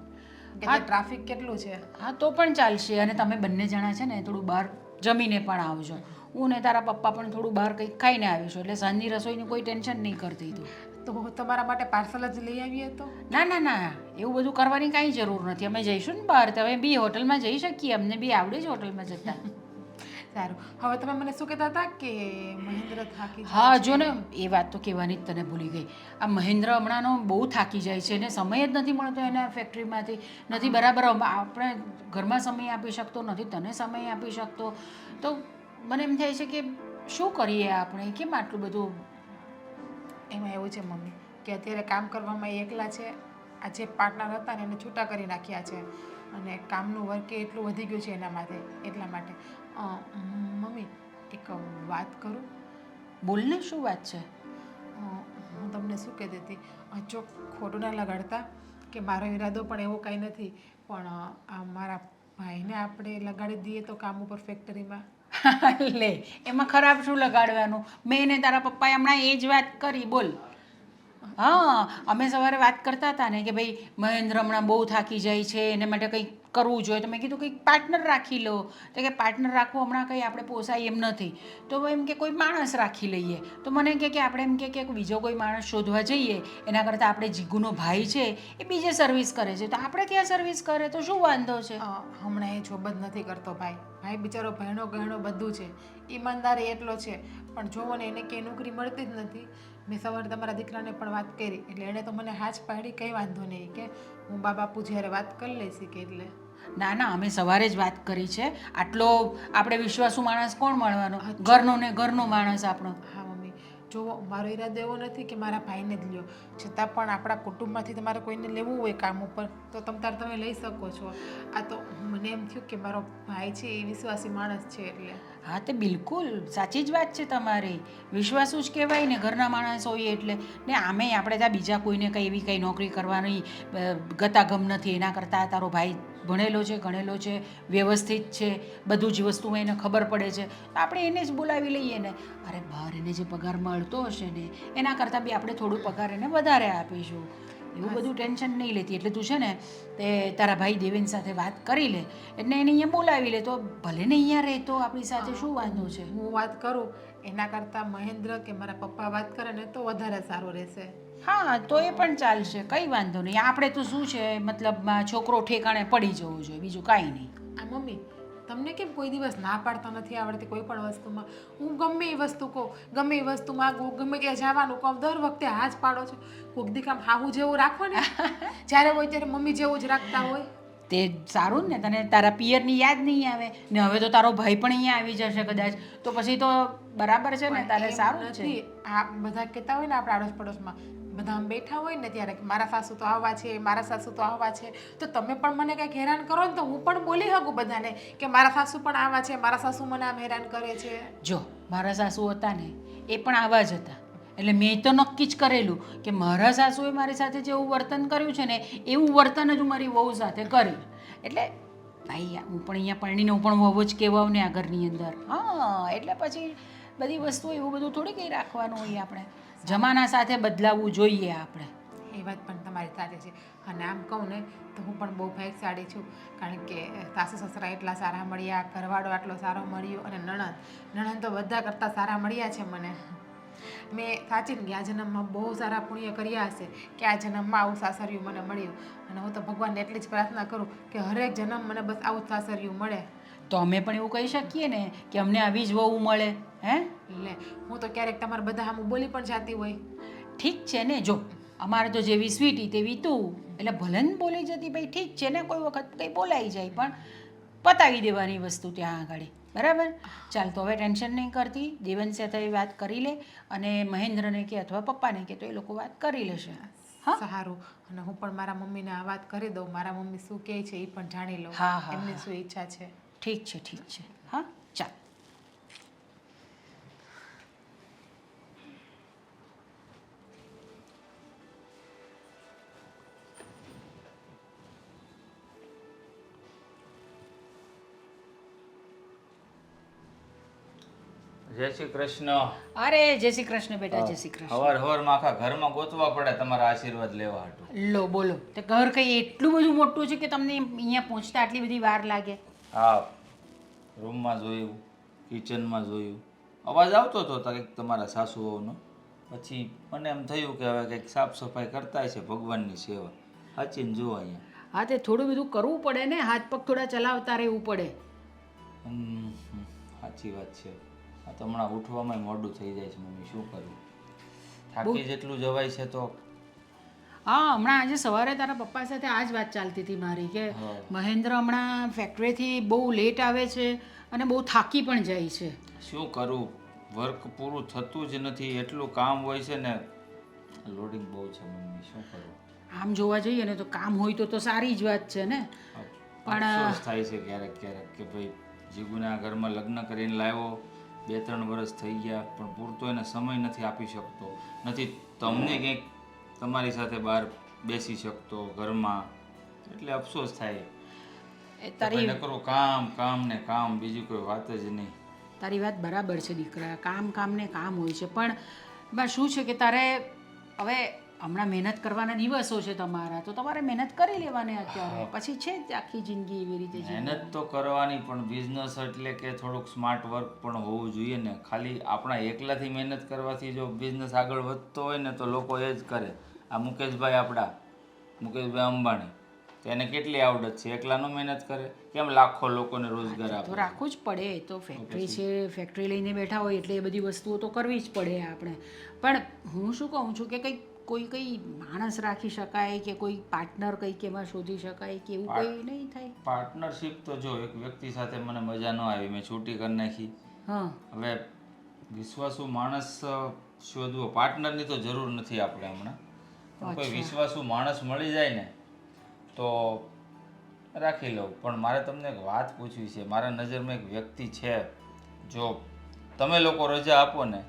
કે ટ્રાફિક કેટલું છે. હા તો પણ ચાલશે. અને તમે બંને જણા છે ને થોડું બહાર જમીને પણ આવજો. હું ને તારા પપ્પા પણ થોડું બહાર કંઈક ખાઈને આવીશું, એટલે સાંજની રસોઈની કોઈ ટેન્શન નહીં કરતી તું. તો તમારા માટે પાર્સલ જ લઈ આવીએ તો? ના ના ના, એવું બધું કરવાની કાંઈ જરૂર નથી. અમે જઈશું ને બહાર તો હવે બી હોટલમાં જઈ શકીએ, અમને બી આવડે છે હોટલમાં જતા. સારું, હવે તમે મને શું કહેતા હતા કે મહેન્દ્ર થાકી જાય હા છે? જો ને એ વાત તો કહેવાની જ તને ભૂલી ગઈ. આ મહેન્દ્ર હમણાંનો બહુ થાકી જાય છે એને સમય જ નથી મળતો એના ફેક્ટરીમાંથી, નથી બરાબર આપણે ઘરમાં સમય આપી શકતો નથી, તને સમય આપી શકતો. તો મને એમ થાય છે કે શું કરીએ આપણે, કેમ આટલું બધું. એમાં એવું છે મમ્મી કે અત્યારે કામ કરવામાં એ એકલા છે. આ જે પાર્ટનર હતા ને એને છૂટા કરી નાખ્યા છે અને કામનું વર્ક એટલું વધી ગયું છે એના માટે, એટલા માટે મમ્મી એક વાત કરું? બોલને શું વાત છે. હું તમને શું કહેતી હતી, જો ખોટું ના લગાડતા કે મારો ઈરાદો પણ એવો કાંઈ નથી, પણ આ મારા ભાઈને આપણે લગાડી દઈએ તો કામ ઉપર ફેક્ટરીમાં. લે એમાં ખરાબ શું લગાડવાનું, મેં ને તારા પપ્પાએ હમણાં એ જ વાત કરી. બોલ. હા અમે સવારે વાત કરતા હતા ને કે ભાઈ મહેન્દ્ર હમણાં બહુ થાકી જાય છે, એના માટે કંઈક કરવું જોઈએ. તો મેં કીધું કંઈક પાર્ટનર રાખી લો. તો કે પાર્ટનર રાખવું હમણાં કંઈ આપણે પોસાય એમ નથી, તો એમ કે કોઈ માણસ રાખી લઈએ. તો મને કે આપણે એમ કે બીજો કોઈ માણસ શોધવા જઈએ એના કરતાં આપણે જીગુનો ભાઈ છે એ બીજે સર્વિસ કરે છે, તો આપણે ત્યાં સર્વિસ કરે તો શું વાંધો છે. હમણાં એ જોબ જ નથી કરતો ભાઈ. ભાઈ બિચારો ભણો ગણો બધું છે, ઈમાનદારી એટલો છે, પણ જોવો ને એને ક્યાંય નોકરી મળતી જ નથી. મેં સવારે તમારા દીકરાને પણ વાત કરી એટલે એણે તો મને હાજ પાડી, કંઈ વાંધો નહીં કે હું બાપુ જ્યારે વાત કરી લઈશ કે. એટલે ના ના અમે સવારે જ વાત કરી છે. આટલો આપણે વિશ્વાસુ માણસ કોણ મળવાનો, ઘરનો ને ઘરનો માણસ આપણો. હા મમ્મી, જુઓ મારો ઈરાદો એવો નથી કે મારા ભાઈને જ લ્યો, છતાં પણ આપણા કુટુંબમાંથી તમારે કોઈને લેવું હોય કામ ઉપર તો તમે લઈ શકો છો. આ તો મને એમ થયું કે મારો ભાઈ છે એ વિશ્વાસી માણસ છે એટલે. હા તે બિલકુલ સાચી જ વાત છે તમારી. વિશ્વાસુ જ કહેવાય ને ઘરના માણસ હોય એટલે. ને આમેય આપણે ત્યાં બીજા કોઈને કંઈ એવી કંઈ નોકરી કરવાની ગતાગમ નથી. એના કરતાં તારો ભાઈ ભણેલો છે, ગણેલો છે, વ્યવસ્થિત છે, બધું જ વસ્તુમાં એને ખબર પડે છે, તો આપણે એને જ બોલાવી લઈએ ને. અરે બહાર એને જે પગાર મળતો હશે ને એના કરતાં બી આપણે થોડું પગાર એને વધારે આપીશું. એવું બધું ટેન્શન નહીં લેતી. એટલે તું છે ને તે તારા ભાઈ દેવેન સાથે વાત કરી લે, એટલે એને અહીંયા બોલાવી લે, તો ભલે ને અહીંયા રહેતો આપણી સાથે શું વાંધો છે. હું વાત કરું એના કરતાં મહેન્દ્ર કે મારા પપ્પા વાત કરે ને તો વધારે સારું રહેશે. હા તો એ પણ ચાલશે, કંઈ વાંધો નહીં. આપણે તો શું છે મતલબમાં છોકરો ઠેકાણે પડી જવો જોઈએ, બીજું કાંઈ નહીં. આ મમ્મી તમને કેમ કોઈ દિવસ ના પાડતા નથી આવડતી કોઈ પણ વસ્તુમાં? હું ગમે એ વસ્તુ કહું, ગમે એ વસ્તુ માગું, ગમે ત્યાં જવાનું કહું, દર વખતે હા જ પાડો છો. કોઈક દી કામ હાહુ જેવું રાખો ને, જ્યારે હોય ત્યારે મમ્મી જેવું જ રાખતા હોય. તે સારું ને, તને તારા પિયરની યાદ નહીં આવે ને. હવે તો તારો ભાઈ પણ અહીંયા આવી જશે કદાચ, તો પછી તો બરાબર છે ને, તારે સારું છે. આ બધા કહેતા હોય ને આપણા આડોશ પડોશમાં બધા આમ બેઠા હોય ને ત્યારે મારા સાસુ તો આવા છે, મારા સાસુ તો આવા છે, તો તમે પણ મને કંઈક હેરાન કરો ને તો હું પણ બોલી શકું બધાને કે મારા સાસુ પણ આવા છે, મારા સાસુ મને આમ હેરાન કરે છે. જો મારા સાસુ હતા ને એ પણ આવા જ હતા, એટલે મેં તો નક્કી જ કરેલું કે મારા સાસુએ મારી સાથે જેવું વર્તન કર્યું છે ને એવું વર્તન જ હું મારી વહુ સાથે કરીશ. એટલે ભાઈ હું પણ અહીંયા પરણીને હું પણ વહુ જ કહેવાઉં ને આ ઘરની અંદર. હા એટલે પછી બધી વસ્તુ એવું બધું થોડી કંઈ રાખવાનું હોય. આપણે જમાના સાથે બદલાવવું જોઈએ આપણે. એ વાત પણ તમારી સાથે છે. અને આમ કહું ને તો હું પણ બહુ ભાગ્યશાળી છું, કારણ કે સાસુ સસરા એટલા સારા મળ્યા, ઘરવાળો આટલો સારો મળ્યો, અને નણંદ તો બધા કરતાં સારા મળ્યા છે મને. મેં સાચીને ગયા જન્મમાં બહુ સારા પુણ્ય કર્યા હશે કે આ જન્મમાં આવું સાસરિયું મને મળ્યું. અને હું તો ભગવાનને એટલી જ પ્રાર્થના કરું કે હરેક જન્મ મને બસ આવું જ સાસરિયું મળે. તો અમે પણ એવું કહી શકીએ ને કે અમને આવી જ વહુ મળે. હે લે, હું તો ક્યારેક તમારા બધા સામું બોલી પણ જાતી હોય. ઠીક છે ને, જો અમારે તો જેવી સ્વીટી તેવી તું, એટલે ભલે ને બોલી જતી ભાઈ ઠીક છે ને, કોઈ વખત કંઈ બોલાઈ જાય પણ પતાવી દેવાની વસ્તુ ત્યાં આગળ. બરાબર? ચાલ તો હવે ટેન્શન નહીં કરતી, દેવન સાથે વાત કરી લે અને મહેન્દ્રને કે અથવા પપ્પાને કે તો એ લોકો વાત કરી લેશે. હા સારું. અને હું પણ મારા મમ્મીને આ વાત કરી દઉં, મારા મમ્મી શું કહે છે એ પણ જાણી લઉં, હા, હા, એમની શું ઈચ્છા છે. ઠીક છે, ઠીક છે. હા ચાલ. જય શ્રી કૃષ્ણ. અરે જય શ્રી કૃષ્ણ બેટા, જય શ્રી કૃષ્ણ. હવારમાં આખા ઘરમાં ગોતવા પડે તમારા આશીર્વાદ લેવા હાટુ. લો બોલો, તે ઘર કંઈ એટલું બધું મોટું છે કે તમને અહીંયા પહોંચતા આટલી બધી વાર લાગે? હા, રૂમમાં જોયું, કિચનમાં જોયું, અવાજ આવતો હતો કંઈક તમારા સાસુ વહુનો. પછી મને એમ થયું કે હવે કંઈક સાફ સફાઈ કરતા છે, ભગવાનની સેવા. સાચીને જુઓ અહીંયા. હા તે થોડું બધું કરવું પડે ને, હાથ પગ થોડા ચલાવતા રહેવું પડે. સાચી સાચી વાત છે. આ તો હમણાં ઉઠવામાં મોડું થઈ જાય છે મમ્મી, શું કરું? થાકી જેટલું જવાય છે તો હા, હમણાં આજે સવારે તારા પપ્પા સાથે આ જ વાત ચાલતી હતી મારી કે મહેન્દ્ર હમણાં ફેક્ટરીથી બહુ લેટ આવે છે અને બહુ થાકી પણ જાય છે. શું કરું, વર્ક પૂરું થતું જ નથી, એટલું કામ હોય છે ને, લોડિંગ બહુ છે મમ્મી, શું કરું? આમ જોવા જઈએ ને તો કામ હોય તો સારી જ વાત છે ને. પણ અફસોસ થાય છે ક્યારેક ક્યારેક કે ભાઈ જીગુના ઘરમાં લગ્ન કરીને લાવ્યો, 2-3 વર્ષ થઈ ગયા, પણ પૂરતો એને સમય નથી આપી શકતો, નથી તમને કંઈક તમારી સાથે બહાર બેસી શકતો ઘરમાં, એટલે અફસોસ થાય. તારી નકરું કામ કામ ને કામ, બીજી કોઈ વાત જ નહીં. તારી વાત બરાબર છે દીકરા, કામ ને કામ હોય છે, પણ એમાં શું છે કે તારે હવે હમણાં મહેનત કરવાના દિવસો છે તમારા, તો તમારે મહેનત કરી લેવાની અત્યારે, પછી છે જ આખી જિંદગી એવી રીતે મહેનત તો કરવાની, પણ બિઝનેસ એટલે કે થોડુંક સ્માર્ટ વર્ક પણ હોવું જોઈએ ને. ખાલી આપણા એકલાથી મહેનત કરવાથી જો બિઝનેસ આગળ વધતો હોય ને તો લોકો એ જ કરે. આ મુકેશભાઈ અંબાણી, તો એને કેટલી આવડત છે, એકલાનો મહેનત કરે, કેમ લાખો લોકોને રોજગાર તો આપે? રાખવું જ પડે. એ તો ફેક્ટરી છે, ફેક્ટરી લઈને બેઠા હોય એટલે એ બધી વસ્તુઓ તો કરવી જ પડે આપણે. પણ હું શું કહું છું કે કઈ માણસ રાખી શકાય કે કોઈ પાર્ટનર કંઈક એમાં શોધી શકાય કે એવું કંઈ નહીં થાય? પાર્ટનરશિપ તો જો એક વ્યક્તિ સાથે મને મજા ન આવી, મેં છૂટી કરી નાખી. હા, હવે વિશ્વાસુ માણસ શોધવો, પાર્ટનરની તો જરૂર નથી આપણે હમણાં, પણ કોઈ વિશ્વાસુ માણસ મળી જાય ને તો રાખી લઉં. પણ મારે તમને એક વાત પૂછવી છે. મારા નજરમાં એક વ્યક્તિ છે, જો તમે લોકો રજા આપો ને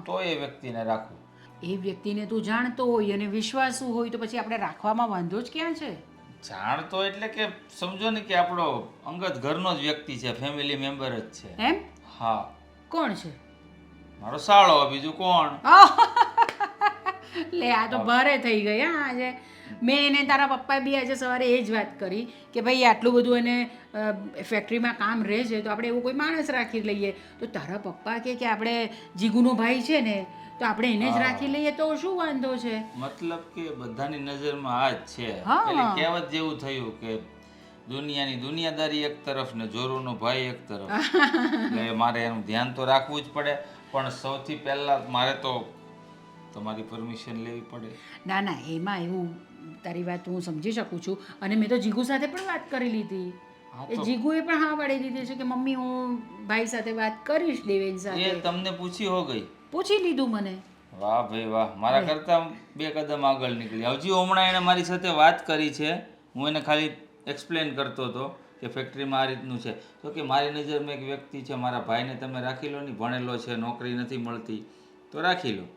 તો એ વ્યક્તિને રાખું. એ વ્યક્તિને તું જાણતો હોય અને વિશ્વાસુ હોય તો પછી આપણે રાખવામાં વાંધો જ ક્યાં છે? જાણતો એટલે કે સમજો ને કે આપણો અંગત ઘરનો જ વ્યક્તિ છે, ફેમિલી મેમ્બર જ છે. એમ? હા. કોણ છે? મારો સાળો, બીજું કોણ? લે, આ તો ભારે થઈ ગઈ હા આજે. મેં એને તારા પપ્પાએ બી આજે સવારે એ જ વાત કરી કે ભાઈ આટલું બધું એને ફેક્ટરીમાં કામ રહે છે તો આપણે એવું કોઈ માણસ રાખી લઈએ. તો તારા પપ્પા કે આપણે જીગુનો ભાઈ છે ને તો આપણે એને જ રાખી લઈએ તો શું વાંધો છે? મતલબ કે બધાની નજરમાં આ જ છે. એટલે કહેવત જેવું થયું કે દુનિયાની દુનિયાદારી એક તરફ ને જોરુનો ભાઈ એક તરફ. એટલે મારે એનું ધ્યાન તો રાખવું જ પડે, પણ સૌથી પહેલા મારે તો તમારી પરમિશન લેવી પડે. ના, એમાં એવું તારી વાત હું સમજી શકું છું અને મેં તો જીગુ સાથે પણ વાત કરી લીધી. એ જીગુએ પણ હા પાડી દીધી છે કે મમ્મી હું ભાઈ સાથે વાત કરીશ, દેવેન સાથે. એ તમને પૂછી હો ગઈ? પૂછી લીધું મને. વાહ ભાઈ વાહ, મારા કરતા 2 કદમ આગળ નીકળી. હજી હમણાં એને મારી સાથે વાત કરી છે, હું એને ખાલી એક્સપ્લેન કરતો હતો કે ફેક્ટરીમાં આ રીતનું છે, તો કે મારી નજરમાં એક વ્યક્તિ છે, મારા ભાઈને તમે રાખી લો ને, ભણેલો છે, નોકરી નથી મળતી તો રાખી લો.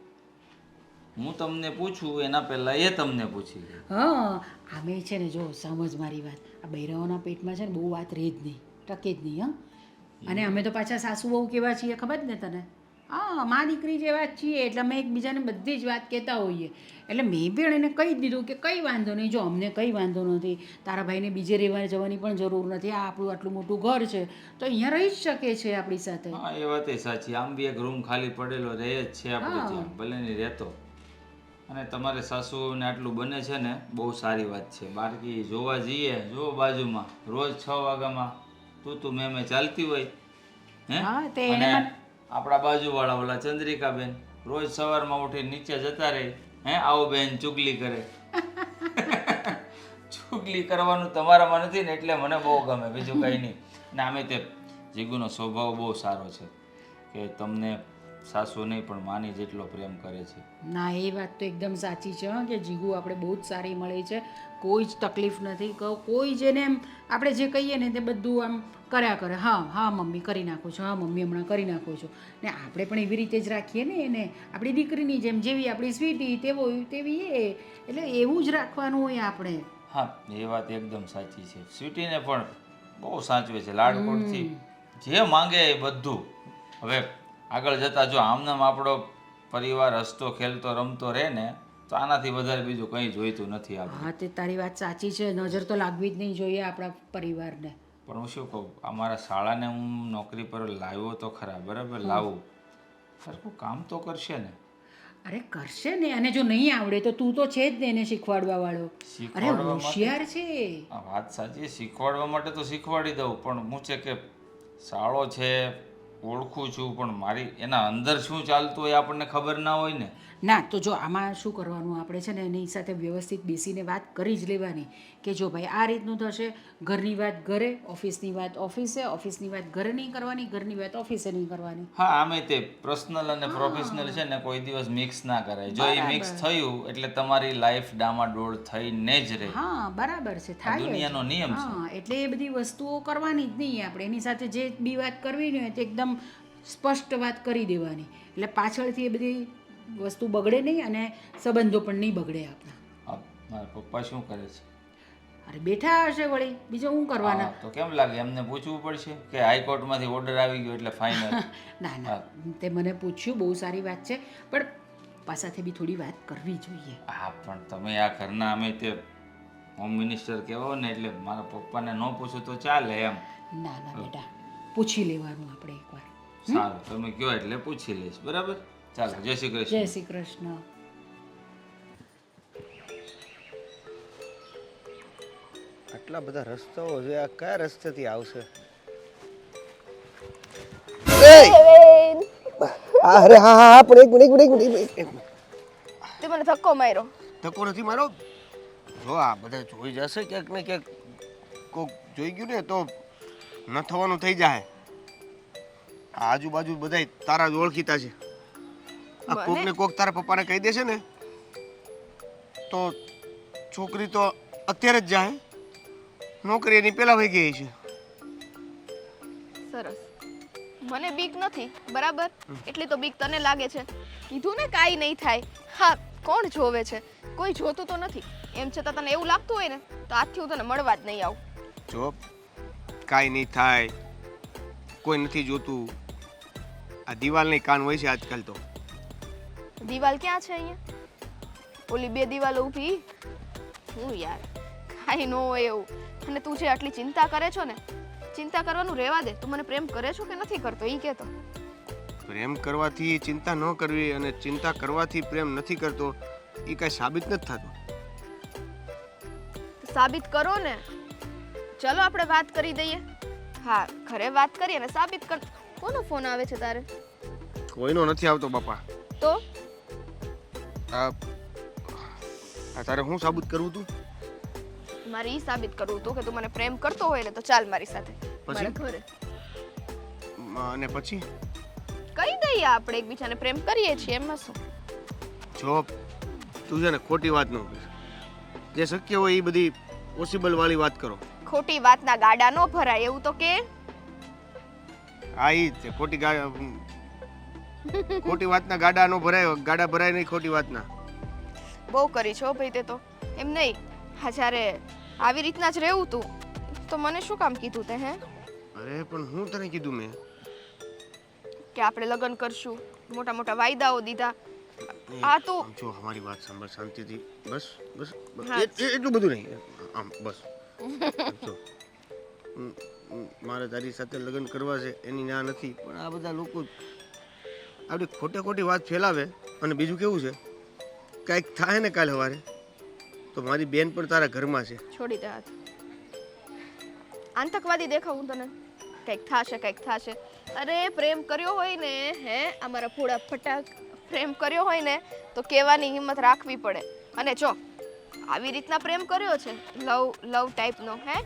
હું તમને પૂછું એના પહેલા એ તમને પૂછી લે. હા, આમે છે ને જો સમજ મારી વાત, આ બૈરાઓના પેટમાં છે ને બહુ વાત રહે જ નહીં, ટકે જ નહીં. હા, અને અમે તો પાછા સાસુ બહુ કેવા છીએ ખબર જ ને તને? હા, મા દીકરી જેવા જ છીએ, એટલે અમે એકબીજાને બધી જ વાત કહેતા હોઈએ. એટલે મેં પણ એને કહી દીધું કે કંઈ વાંધો નહીં, જો અમને કંઈ વાંધો નથી, તારા ભાઈને બીજે રહેવા જવાની પણ જરૂર નથી, આ આપણું આટલું મોટું ઘર છે તો અહીંયા રહી જ શકે છે આપણી સાથે. હા, એ વાત એ સાચી. આમ બી એક રૂમ ખાલી પડેલો રહે જ છે આપણે ત્યાં, ભલે નહીં રહેતો. અને તમારે સાસુને આટલું બને છે ને, બહુ સારી વાત છે. બાકી જોવા જઈએ, જો બાજુમાં રોજ 6 વાગ્યામાં તું મેં ચાલતી હોય હે, અને આપણા બાજુવાળા ઓલા ચંદ્રિકાબેન રોજ સવારમાં ઉઠી નીચે જતા રહે, હે આવો બેન ચુગલી કરે. ચુગલી કરવાનું તમારામાં નથી ને એટલે મને બહુ ગમે, બીજું કંઈ નહીં. ને આમે તે જીગુનો સ્વભાવ બહુ સારો છે કે તમને સાસુ નહીં પણ માની જેટલો પ્રેમ કરે છે. ના, એ વાત તો એકદમ સાચી છે કે જીગુ આપણે બહુ જ સારી મળે છે, કોઈ જ તકલીફ નથી, કોઈ જેને એમ આપણે જે કહીએ ને તે બધું આમ કર્યા કરે. હા મમ્મી કરી નાખું છું, હા મમ્મી હમણાં કરી નાખું છું. ને આપણે પણ એવી રીતે જ રાખીએ ને એને, આપણી દીકરીની જેમ, જેવી આપણી સ્વીટી તેવી એ, એટલે એવું જ રાખવાનું હોય આપણે. હા, એ વાત એકદમ સાચી છે. સ્વીટીને પણ બહુ સાચવે છે, લાડકોડથી જે માંગે એ બધું. હવે આગળ જતા જો આમનામ આપણો પરિવાર હસતો ખેલતો રમતો રહે ને તો આનાથી વધારે બીજું કંઈ જોઈતું નથી આપણે. હા, તે તારી વાત સાચી છે, નજર તો લાગવી જ નહીં જોઈએ આપણા પરિવારને. પણ હું શું કહું, અમારા શાળાને હું નોકરી પર લાવ્યો તો ખરા, બરાબર, લાવું સરખું કામ તો કરશે ને? અરે કરશે ને, અને જો નહીં આવડે તો તું તો છે જ ને એને શીખવાડવા વાળો. અરે હોશિયાર છે. વાત સાચી, શીખવાડવા માટે તો શીખવાડી દઉં, પણ હું છે કે શાળો છે, ઓળખું છું પણ મારી એના અંદર શું ચાલતું હોય આપણને ખબર ના હોય ને. ના તો જો આમાં શું કરવાનું આપણે છે ને એની સાથે વ્યવસ્થિત બેસીને વાત કરી જ લેવાની કે જો ભાઈ આ રીતનું થશે, ઘરની વાત ઘરે, ઓફિસની વાત ઓફિસે, ઓફિસની વાત ઘરે નહીં કરવાની, ઘરની વાત ઓફિસે નહીં કરવાની. હા, આમે તે પર્સનલ અને પ્રોફેશનલ છે ને કોઈ દિવસ મિક્સ ના કરાય. જો એ મિક્સ થયું એટલે તમારી લાઈફ ડામાડોળ થઈને જ રહે. હા બરાબર છે, થાય જ. દુનિયાનો નિયમ છે. હા એટલે એ બધી વસ્તુઓ કરવાની જ નહીં આપણે. એની સાથે જે બી વાત કરવી ને હોય તો એકદમ સ્પષ્ટ વાત કરી દેવાની, એટલે પાછળથી એ બધી વસ્તુ બગડે નહીં અને સંબંધો પણ નહીં બગડે આપણા. હા, મારા પપ્પા શું કરે છે? અરે બેઠા હશે વળી, બીજું શું કરવાના. હા, તો કેમ લાગે એમને પૂછવું પડશે કે હાઈકોર્ટમાંથી ઓર્ડર આવી ગયો એટલે ફાઇનલ? ના ના, તે મને પૂછ્યું, બહુ સારી વાત છે, પણ પપ્પા સાથે બી થોડી વાત કરવી જોઈએ. હા, પણ તમે આ ઘરના અમે તે હોમ મિનિસ્ટર કહેવો ને એટલે મારા પપ્પાને ન પૂછું તો ચાલે એમ. ના ના બેટા, પૂછી લેવાનું આપણે એકવાર. સારું, તમે કહો એટલે પૂછી લઈશ. બરાબર, ચાલો, જય શ્રી કૃષ્ણ. જય શ્રી કૃષ્ણ. આટલા બધા રસ્તાઓ છે, આ કયા રસ્તેથી આવશે? અરે હા હા હા, પણ એક મિનિટ તે મને ધક્કો માર્યો. ધક્કો નથી મારો. જો આ બધા જોઈ જશે ક્યાંક ને ક્યાંક, કોક જોઈ ગયું ને તો ન થવાનું થઈ જાય. આ આજુબાજુ બધા તારા જ ઓળખીતા છે. આ કોક ને કોક તારા પપ્પાને કહી દેશે ને તો છોકરી તો અત્યારે જ જાય, નોકરી એની પેલા વહી ગઈ છે. સરસ. મને બીક નથી, બરાબર? એટલી તો બીક તને લાગે છે. કીધું ને કાંઈ નહીં થાય. હા, કોણ જોવે છે? કોઈ જોતું તો નથી. એમ છતાં તને એવું લાગતું હોય ને તો આજથી હું તને મળવા જ નહીં આવું. જો કાંઈ નહીં થાય, કોઈ નથી જોતું. આ દિવાલની કાન હોય છે આજકાલ તો. દિવાલ ક્યાં છે અહીંયા? ઓલી બે દિવાલો ઊભી. હું યાર, કાંઈ ન હોય એવું. અને તું જે આટલી ચિંતા કરે છો ને, ચિંતા કરવાનું રહેવા દે. તું મને પ્રેમ કરે છો કે નથી કરતો એ કહેતો. પ્રેમ કરવાથી ચિંતા ન કરવી અને ચિંતા કરવાથી પ્રેમ નથી કરતો એ કાંઈ સાબિત નથી થતું. સાબિત કરો ને. ચલો આપણે વાત કરી દઈએ. હા, ઘરે વાત કરીએ ને સાબિત કર. કોનો ફોન આવે છે તારે? કોઈનો નથી આવતો બાપા. તો આ તારે શું સાબિત કરવું તું? મારે ઈ સાબિત કરવું હતું કે તું મને પ્રેમ કરતો હોય ને તો ચાલ મારી સાથે મારા ઘરે. અને પછી કહી દઈએ આપણે એકબીજાને પ્રેમ કરીએ છીએ, એમાં શું? જો તું છે ને ખોટી વાત ન કર. જે શક્ય હોય એ બધી પોસિબલ વાળી વાત કરો. ખોટી વાતના ગાડા ન ભરાય એવું તો કે. હા, ઈ જ છે ખોટી વાતના ગાડા ન ભરાય. ગાડા ભરાય નહીં ખોટી વાતના. બહુ કરી છો ભાઈ તે તો. એમ નહીં, હા જ્યારે આવી રીતના જ રહેવું તું તો મને શું કામ કીધું તે? હે, અરે પણ હું તને કીધું મેં કે આપણે લગ્ન કરશું, મોટા મોટા વાયદાઓ દીધા. આ તો જો અમારી વાત સાંભળ શાંતિથી. બસ બસ હા. એટલું બધું નહીં. આમ બસ જો મારે તારી સાથે લગ્ન કરવા છે એની ના નથી, પણ આ બધા લોકો આપણી ખોટી વાત ફેલાવે. અને બીજું કેવું છે, કાંઈક થાય ને કાલે સવારે તો મારી બેન પણ તારા ઘરમાં છે. છોડી દે હાથ. આતંકવાદી દેખાવું તને? કંઈક થશે. અરે પ્રેમ કર્યો હોય ને, હે અમારા ફોડા ફટાક પ્રેમ કર્યો હોય ને તો કહેવાની હિંમત રાખવી પડે. અને જો આવી રીતના પ્રેમ કર્યો છે, લવ ટાઈપનો, હે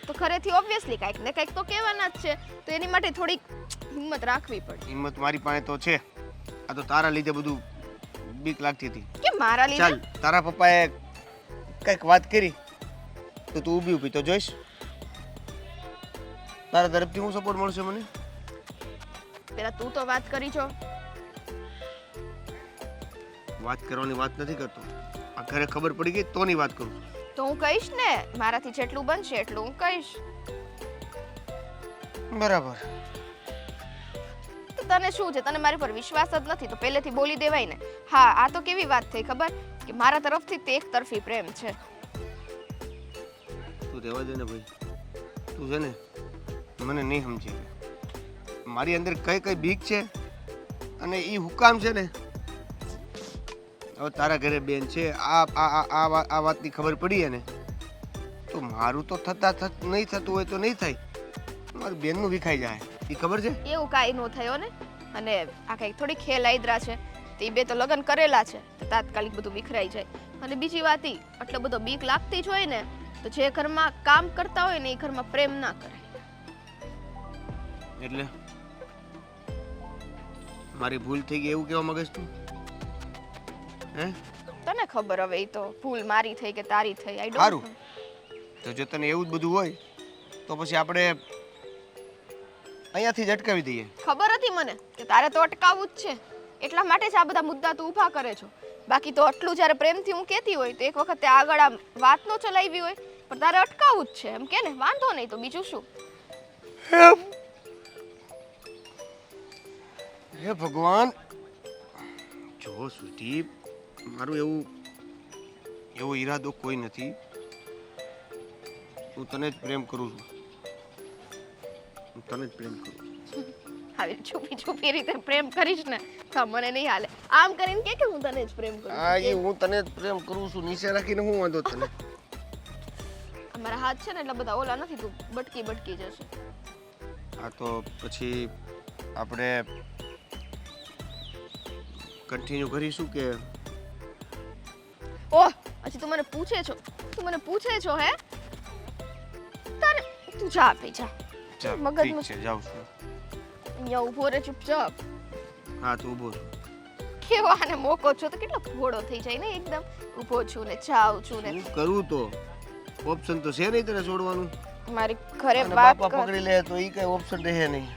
તો ખરેથી ઓબ્વિયસલી કાંઈક ને કાંઈક તો કહેવાના જ છે. તો એની માટે થોડીક હિંમત રાખવી પડે. હિંમત મારી પાસે તો છે. આ તો તારા લીધે બધું બીક લાગતી હતી. કે મારા લીધે? ચાલ, તારા પપ્પાએ કંઈક વાત કરી તો તું ઊભી તો જોઈશ. તારા તરફથી હું સપોર્ટ મળશે મને? પેલા તું તો વાત કરી છો. વાત કરવાની વાત નથી કરતો. આ ઘરે ખબર પડી ગઈ તોની વાત કરું. તો હું કહીશ ને, મારાથી જેટલું બનશે એટલું હું કહીશ. બરાબર. તો તને શું છે, તને મારી પર વિશ્વાસ જ નથી તો પહેલેથી બોલી દેવાય ને. હા, આ તો કેવી વાત થઈ ખબર, કે મારા તરફથી તે એક તરફી પ્રેમ છે. તું રહેવા દે ને ભાઈ. તું છે ને મને નહીં સમજી. મારી અંદર કઈ બીક છે અને એ હુકામ છે ને. હવે તારા ઘરે બેન છે, આ વાતની ખબર પડી ને તો મારું તો નહીં થતું હોય તો નહીં થાય, મારી બેનનું વિખાઈ જાય. એ ખબર છે? એવું કાંઈ ન થયો ને. અને આ કંઈક થોડી ખેલ આયદરા છે. તે બે તો લગ્ન કરેલા છે તો તાત્કાલિક બધું વિખરાઈ જાય. અને બીજી વાત ઈ, આટલો બધો બીક લાગતી જ હોય ને તો જે ઘરમાં કામ કરતા હોય ને એ ઘરમાં પ્રેમ ના કરાય. એટલે મારી ભૂલ થઈ ગઈ એવું કહેવા માંગસ તું? હે? તને ખબર હવે ઈ તો ભૂલ મારી થઈ કે તારી થઈ. આઈ સારું. ડોન્ટ તો જો તને એવું જ બધું હોય તો પછી આપણે અહીંયાથી જ અટકાવી દઈએ. ખબર હતી મને કે તારે તો અટકાવવું જ છે. એટલા માટે જ આ બધા મુદ્દા તું ઊભા કરે છો. બાકી તો આટલું જ્યારે પ્રેમથી હું કહેતી હોય તો એક વખતે આગળ આ વાત નો ચલાવી હોય પણ તારે અટકાવવું જ છે એમ કે ને. વાંધો નહીં તો બીજું શું. હે ભગવાન, જો સ્વીટી, મારું એવો ઈરાદો કોઈ નથી. હું તને જ પ્રેમ કરું છું. હું તને જ પ્રેમ કરું છું. આવી છુપી રીતે પ્રેમ કરીશ ને તો મને નહીં હાલે. આમ કરીને કે હું તને જ પ્રેમ કરું હા, એ હું તને જ પ્રેમ કરું છું. નીચે રાખીને હું વાંધો તને? અમારા હાથ છે ને એટલે બધા ઓલા નથી, તું બટકી જશે. હા, તો પછી આપણે કન્ટિન્યુ કરીશું કે? ઓહ, પછી તું મને પૂછે છો હે? તારે તું જા આપી જા. ચાલ, મગજનું ઠીક છે, જાઉં છું. અહીંયા ઊભો રહે ચૂપચાપ. હા, તું ઊભો છું. કેવો આને મોકો છો તો કેટલો ઘોડો થઈ જાય ને એકદમ. ઊભો છું ને જાઉં છું ને. શું કરું તો? ઓપ્શન તો છે નહીં તને છોડવાનું. મારી ઘરે અને વાત બાપા કર. પકડી લે તો ઈ કઈ ઓપ્શન રહે નહીં.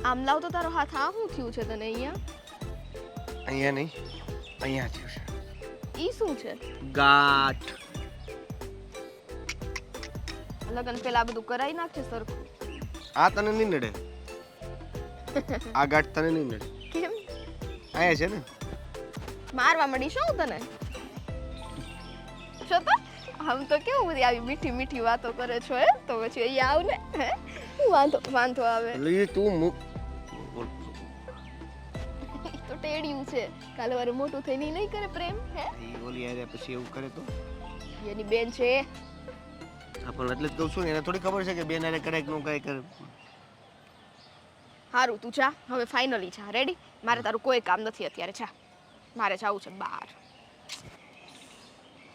આમ લાવ તો તારો હાથ આ શું થયું છે તને અહીંયા? અહીંયા નહીં, અહીંયા થયું છે. ઈ શું છે? ગાંઠ. લગન પેલા બધું કરાઈ નાખશે સરખું. આ તને નહીં નડે. આ ગાંઠ તને નહીં નડે. કેમ અહીંયા છે ને. મારવા મળી શું તને? છો તો આમ તો કેવું બધી આવી મીઠી મીઠી વાતો કરે છો હે? તો પછી અહીંયા આવ ને હે? શું વાંધો આવે? એટલે ઈ તું તો ટેડિયું છે. કાલે વારે મોટું થઈને ઈ નહીં કરે પ્રેમ હે? ઈ ઓલી આરે પછી એવું કરે તો? એની બેન છે. હા, પણ એટલે જ કહું છું ને, એને થોડી ખબર છે કે બેન આરે કરે કે નો કાંઈ કરે. હારું તું જા હવે ફાઇનલી જા. રેડી? મારે તારું કોઈ કામ નથી અત્યારે. જા, મારે જવું છે બહાર.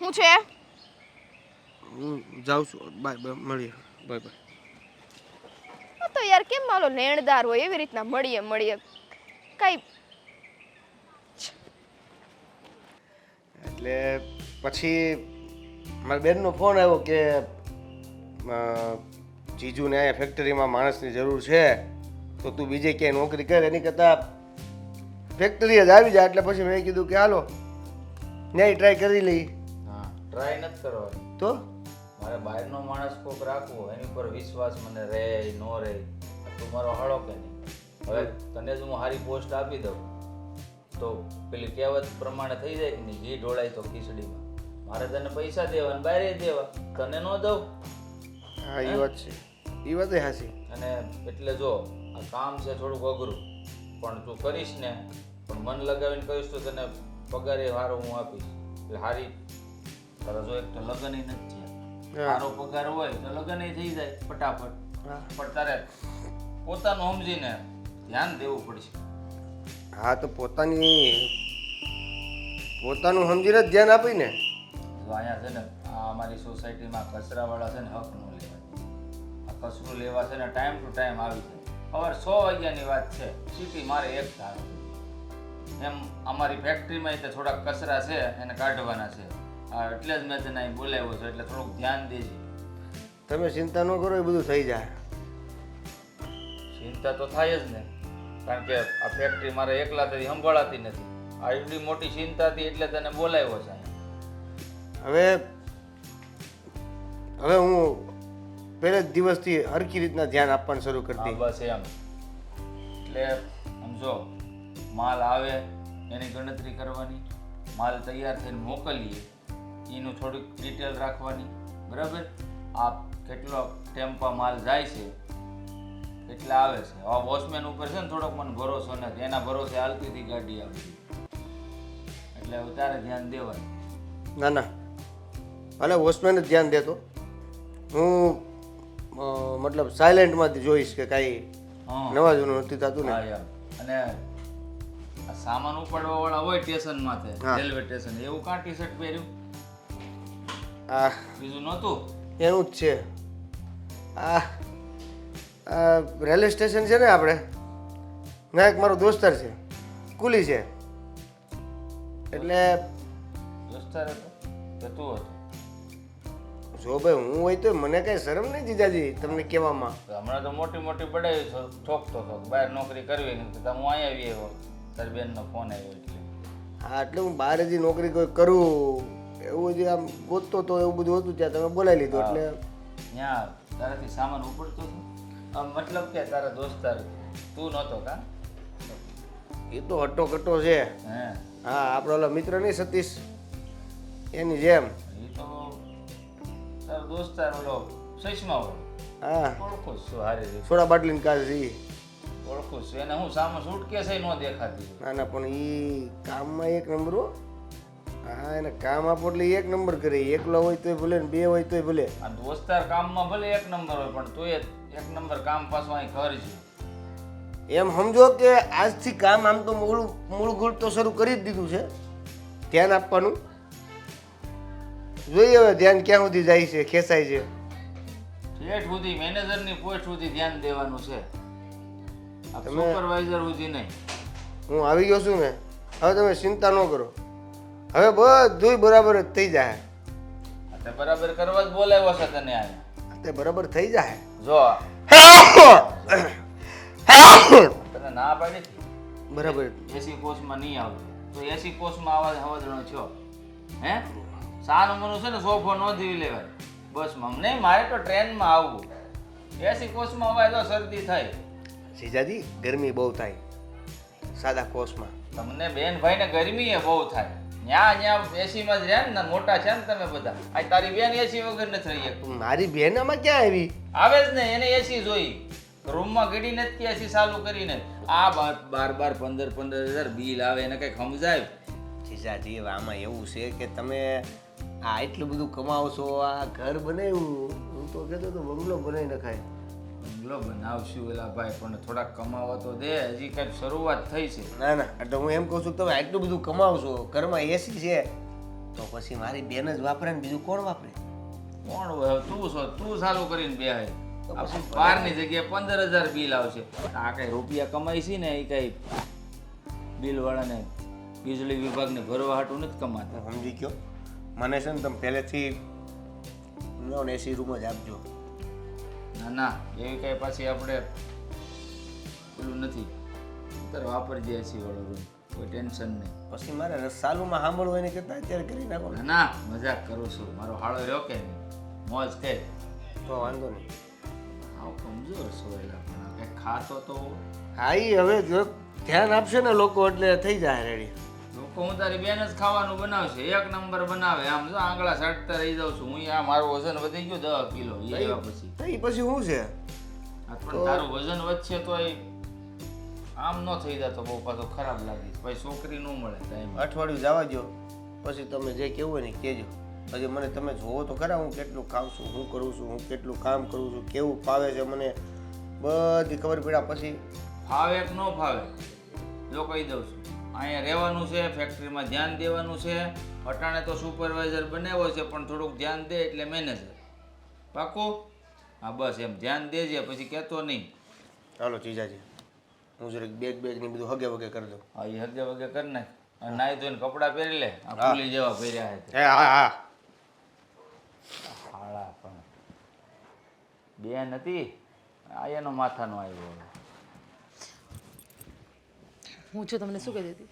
હું છે? હું જાઉં છું. બાય બાય, મળીએ. Bye bye. આ તો યાર કેમ માલો લેણદાર હોય એવી રીતના મળીએ કઈ. એટલે પછી મારા બેનનો ફોન આવ્યો કે જીજુને અહીંયા ફેક્ટરીમાં માણસની જરૂર છે તો તું બીજે ક્યાંય નોકરી કર એની કરતાં ફેક્ટરી જ આવી જાય. એટલે પછી મેં કીધું કે હાલો ન્યાય ટ્રાય કરી લઈ. હા, ટ્રાય નથી કરવાની. તો મારે બહારનો માણસ કોક રાખવો, એની પર વિશ્વાસ મને રહે ન રહે. તું મારો હાળો કે નહીં? હવે તને જ હું સારી પોસ્ટ આપી દઉં તો પેલી કહેવત પ્રમાણે થઈ જાય કે નહીં, ઘી ઢોળાય તો ખીચડીમાં. મારે તને પૈસા દેવા અને બહાર દેવા, તને ન દઉં. હા, એ વાત છે. એ વાત હાસી. અને એટલે જો આ કામ છે થોડુંક અઘરું, પણ તું કરીશ ને, પણ મન લગાવીને કરીશ તો તને પગારે સારો હું આપીશ. એટલે સારી તારા જો એક તો લગ્ન નથી થયા, સારો પગાર હોય તો લગ્ન થઈ જાય ફટાફટ. પણ તારે પોતાનું સમજીને ધ્યાન દેવું પડશે. હા, તો પોતાનું સમજીને જ ધ્યાન આપીને. જો અહીંયા છે ને આ અમારી સોસાયટીમાં કચરાવાળા છે ને હક ન લેવા. આ કચરું લેવા છે ને ટાઈમ ટુ ટાઈમ આવી જાય. સવારે 6 વાગ્યાની વાત છે, સિટી મારે એક ધારો. એમ અમારી ફેક્ટરીમાં તે થોડાક કચરા છે એને કાઢવાના છે. હા, એટલે જ મેં તને અહીં બોલાવ્યો છે. એટલે થોડુંક ધ્યાન દેજે. તમે ચિંતા ન કરો, એ બધું થઈ જાય. ચિંતા તો થાય જ ને, કારણ કે આ ફેક્ટરી મારે એકલાથી સંભાળાતી નથી. આ એટલી મોટી ચિંતા હતી એટલે તને બોલાવ્યો છે. હવે હું પહેલે જ દિવસથી હરખી રીતના ધ્યાન આપવાનું શરૂ કરી હા, દઈ. બસ એમ. એટલે સમજો, માલ આવે એની ગણતરી કરવાની, માલ તૈયાર થઈને મોકલીએ એનું થોડીક ડિટેલ રાખવાની, બરાબર? આ કેટલો ટેમ્પા માલ જાય છે, કેટલા આવે છે. હવે વોચમેન ઉપર છે ને થોડોક મને ભરોસો નથી, એના ભરોસે હાલતી હતી ગાડી આવી. એટલે હવે તારે ધ્યાન દેવાનું. ના ના, ભલે વોચમેન જ ધ્યાન દેતો. હું મતલબ સાયલેન્ટમાંથી જોઈશ કે કાંઈ હા નવા જૂનું નથી થતું ને. હા યાર અને આ સામાન ઉપાડવા વાળા હોય સ્ટેશન માથે હા. રેલવે સ્ટેશન એવું કાં ટી શર્ટ પહેર્યું આ બીજું નહોતું એનું જ છે. આ આ રેલવે સ્ટેશન છે ને આપણે ના એક મારો દોસ્તાર છે કુલી છે એટલે દોસ્તાર હતો કે તું હતો જો ભાઈ હું હોય તો મને કઈ શરમ નહીં જીજાજી તમને કહેવામાં. તો હમણાં તો મોટી મોટી બડાઈ ઠોકતો હતો કે બહાર નોકરી કરવી નથી તો હું અહીંયા આવી આવ્યો તારી બેનનો ફોન આવ્યો એટલે હા એટલે હું બહાર હજી નોકરી કોઈ કરું એવું જે આમ ગોતતો તો એવું બધું હતું ત્યાં તમે બોલાવી લીધું એટલે ત્યાં તારાથી સામાન ઉપડતો હતો આમ મતલબ કે તારા દોસ્તાર તું નહોતો કા એ તો હટ્ટો કટ્ટો છે. હે હા આપણો ઓલો મિત્ર નહીં સતીશ એની જેમ. એ તો તારો દોસ્તાર ઓલો સૈસમાં હોય હા ઓળખું છું સારી રીતે સોડા બાટલીની કાઢી. ઓળખું છું એને હું સામે સુટકેસ ન દેખાતી ના ના પણ એ કામમાં એક નંબર હો. હા એને કામ આપો એટલે એક નંબર કરે. એકલો હોય તોય ભલે ને બે હોય તોય ભલે. આ દોસ્તાર કામમાં ભલે એક નંબર હોય પણ તોય એક નંબર કામ પાછું અહીં ઘર છે એમ સમજો કે આજથી કામ આમ તો મૂળ ગુળ તો શરૂ કરી જ દીધું છે. ધ્યાન આપવાનું જોઈએ હવે ધ્યાન ક્યાં સુધી જાય છે ખેંચાય છે. ઠેઠ સુધી મેનેજરની પોસ્ટ સુધી ધ્યાન દેવાનું છે આ તમે- સુપરવાઇઝર સુધી નહીં હું આવી ગયો છું ને હવે તમે ચિંતા ન કરો. હવે બધુંય બરાબર જ થઈ જાય. આ તે બરાબર કરવા જ બોલાવ્યો છે તને અહીંયા તે બરાબર થઈ જાય. જો તને ના પાડી હતી બરાબર એસી કોર્સમાં નહીં આવતું તો એસી કોર્સમાં આવા હવદણો છો હે સાનું મનું છે ને સોફો ન દીવી લેવાય બસમાં નહીં મારે તો ટ્રેનમાં આવવું એસી કોર્સમાં અવાય તો શરદી થાય જીજાજી ગરમી બહુ થાય સાદા કોર્સમાં. તમને બેન ભાઈને ગરમી એ બહુ થાય ન્યા એસીમાં જ રહે ને મોટા છે ને તમે બધા આ તારી બેન એસી વગર નથી રહી શકતી. મારી બેન આમાં ક્યાં આવી? આવે જ ને એને એસી જોઈ રૂમમાં ગડી નથી એસી ચાલુ કરીને આ 12,000-15,000 બિલ આવે એને કઈ સમજાય જીજાજી હવે આમાં એવું છે કે તમે આ એટલું બધું કમાવો છો આ ઘર બનાવ્યું હું તો કહેતો તો બંગલો બનાવી નખાય. બંગલો બનાવશું એલા ભાઈ પણ થોડાક કમાવા તો દે હજી કઈક શરૂઆત થઈ છે ના ના એટલે હું એમ કહું છું કે તમે આટલું બધું કમાવશો ઘરમાં એસી છે તો પછી મારી બેન જ વાપરે ને બીજું કોણ વાપરે? કોણ હોય? તું છો તું ચાલુ કરીને બે બારની જગ્યાએ 15,000 બિલ આવશે આ કઈ રૂપિયા કમાઈ છે ને એ કઈ બિલ વાળાને વીજળી વિભાગને ભરવા હાટું નથી કમાતા હું સમજી ગયો. મને છે ને તમે પહેલેથી નોન એસી રૂમ જ આપજો. ના ના એવી કઈ પાછી આપણે પેલું નથી અત્યારે વાપરજે એસી વાળો રૂમ કોઈ ટેન્શન નહીં પછી મારે સાલુમાં સાંભળવું એને કરતા અત્યારે કરી નાખો ને. ના ના મજાક કરું છું મારો હાળો રહ્યો કે નહીં મોજ કે તો વાંધો નહીં. આવ કમજોર છો એલા પણ કંઈક ખાતો તો હા ઈ હવે જો ધ્યાન આપશે ને લોકો એટલે થઈ જાય રેડી. લોકો હું તારી બેન જ ખાવાનું બનાવશે એક નંબર બનાવે આમ જો આંગળા સાટતા રહી જાઉં છું હું આ મારું વજન વધી ગયું 10 કિલો એ એવા પછી તો ઈ પછી શું છે? આ પણ તારું વજન વધશે તો આમ ન થઈ જતો બહુ પાછો ખરાબ લાગે પછી છોકરી ન મળે ટાઈમ અઠવાડિયું જવા દો પછી તમે જે કહેવું હોય ને કહેજો. હજી મને તમે જોવો તો ખરા હું કેટલું ખાઉં છું, હું કરું છું, હું કેટલું કામ કરું છું, કેવું ફાવે છે મને બધી ખબર પડ્યા પછી. ફાવે કે ન ફાવે જો કહી દઉં છું અહીંયા રહેવાનું છે ફેક્ટરીમાં ધ્યાન દેવાનું છે અટાણે તો સુપરવાઇઝર બનાવ્યો છે પણ થોડુંક ધ્યાન દે એટલે મેનેજર પાકું હા બસ એમ ધ્યાન દેજે પછી કહેતો નહીં ચાલો જીજાજી હું જરાક બેગ ની બધું હગે વગે કરી દઉં. હા એ હગે વગે કરી નાખ અને નાહી ધોઈને કપડાં પહેરી લે આ ફૂલી જેવા પહેર્યા છે હા હા હાળા પણ બેન હતી આ એનો માથાનો આવ્યો હું છું તમને શું કહી દીધી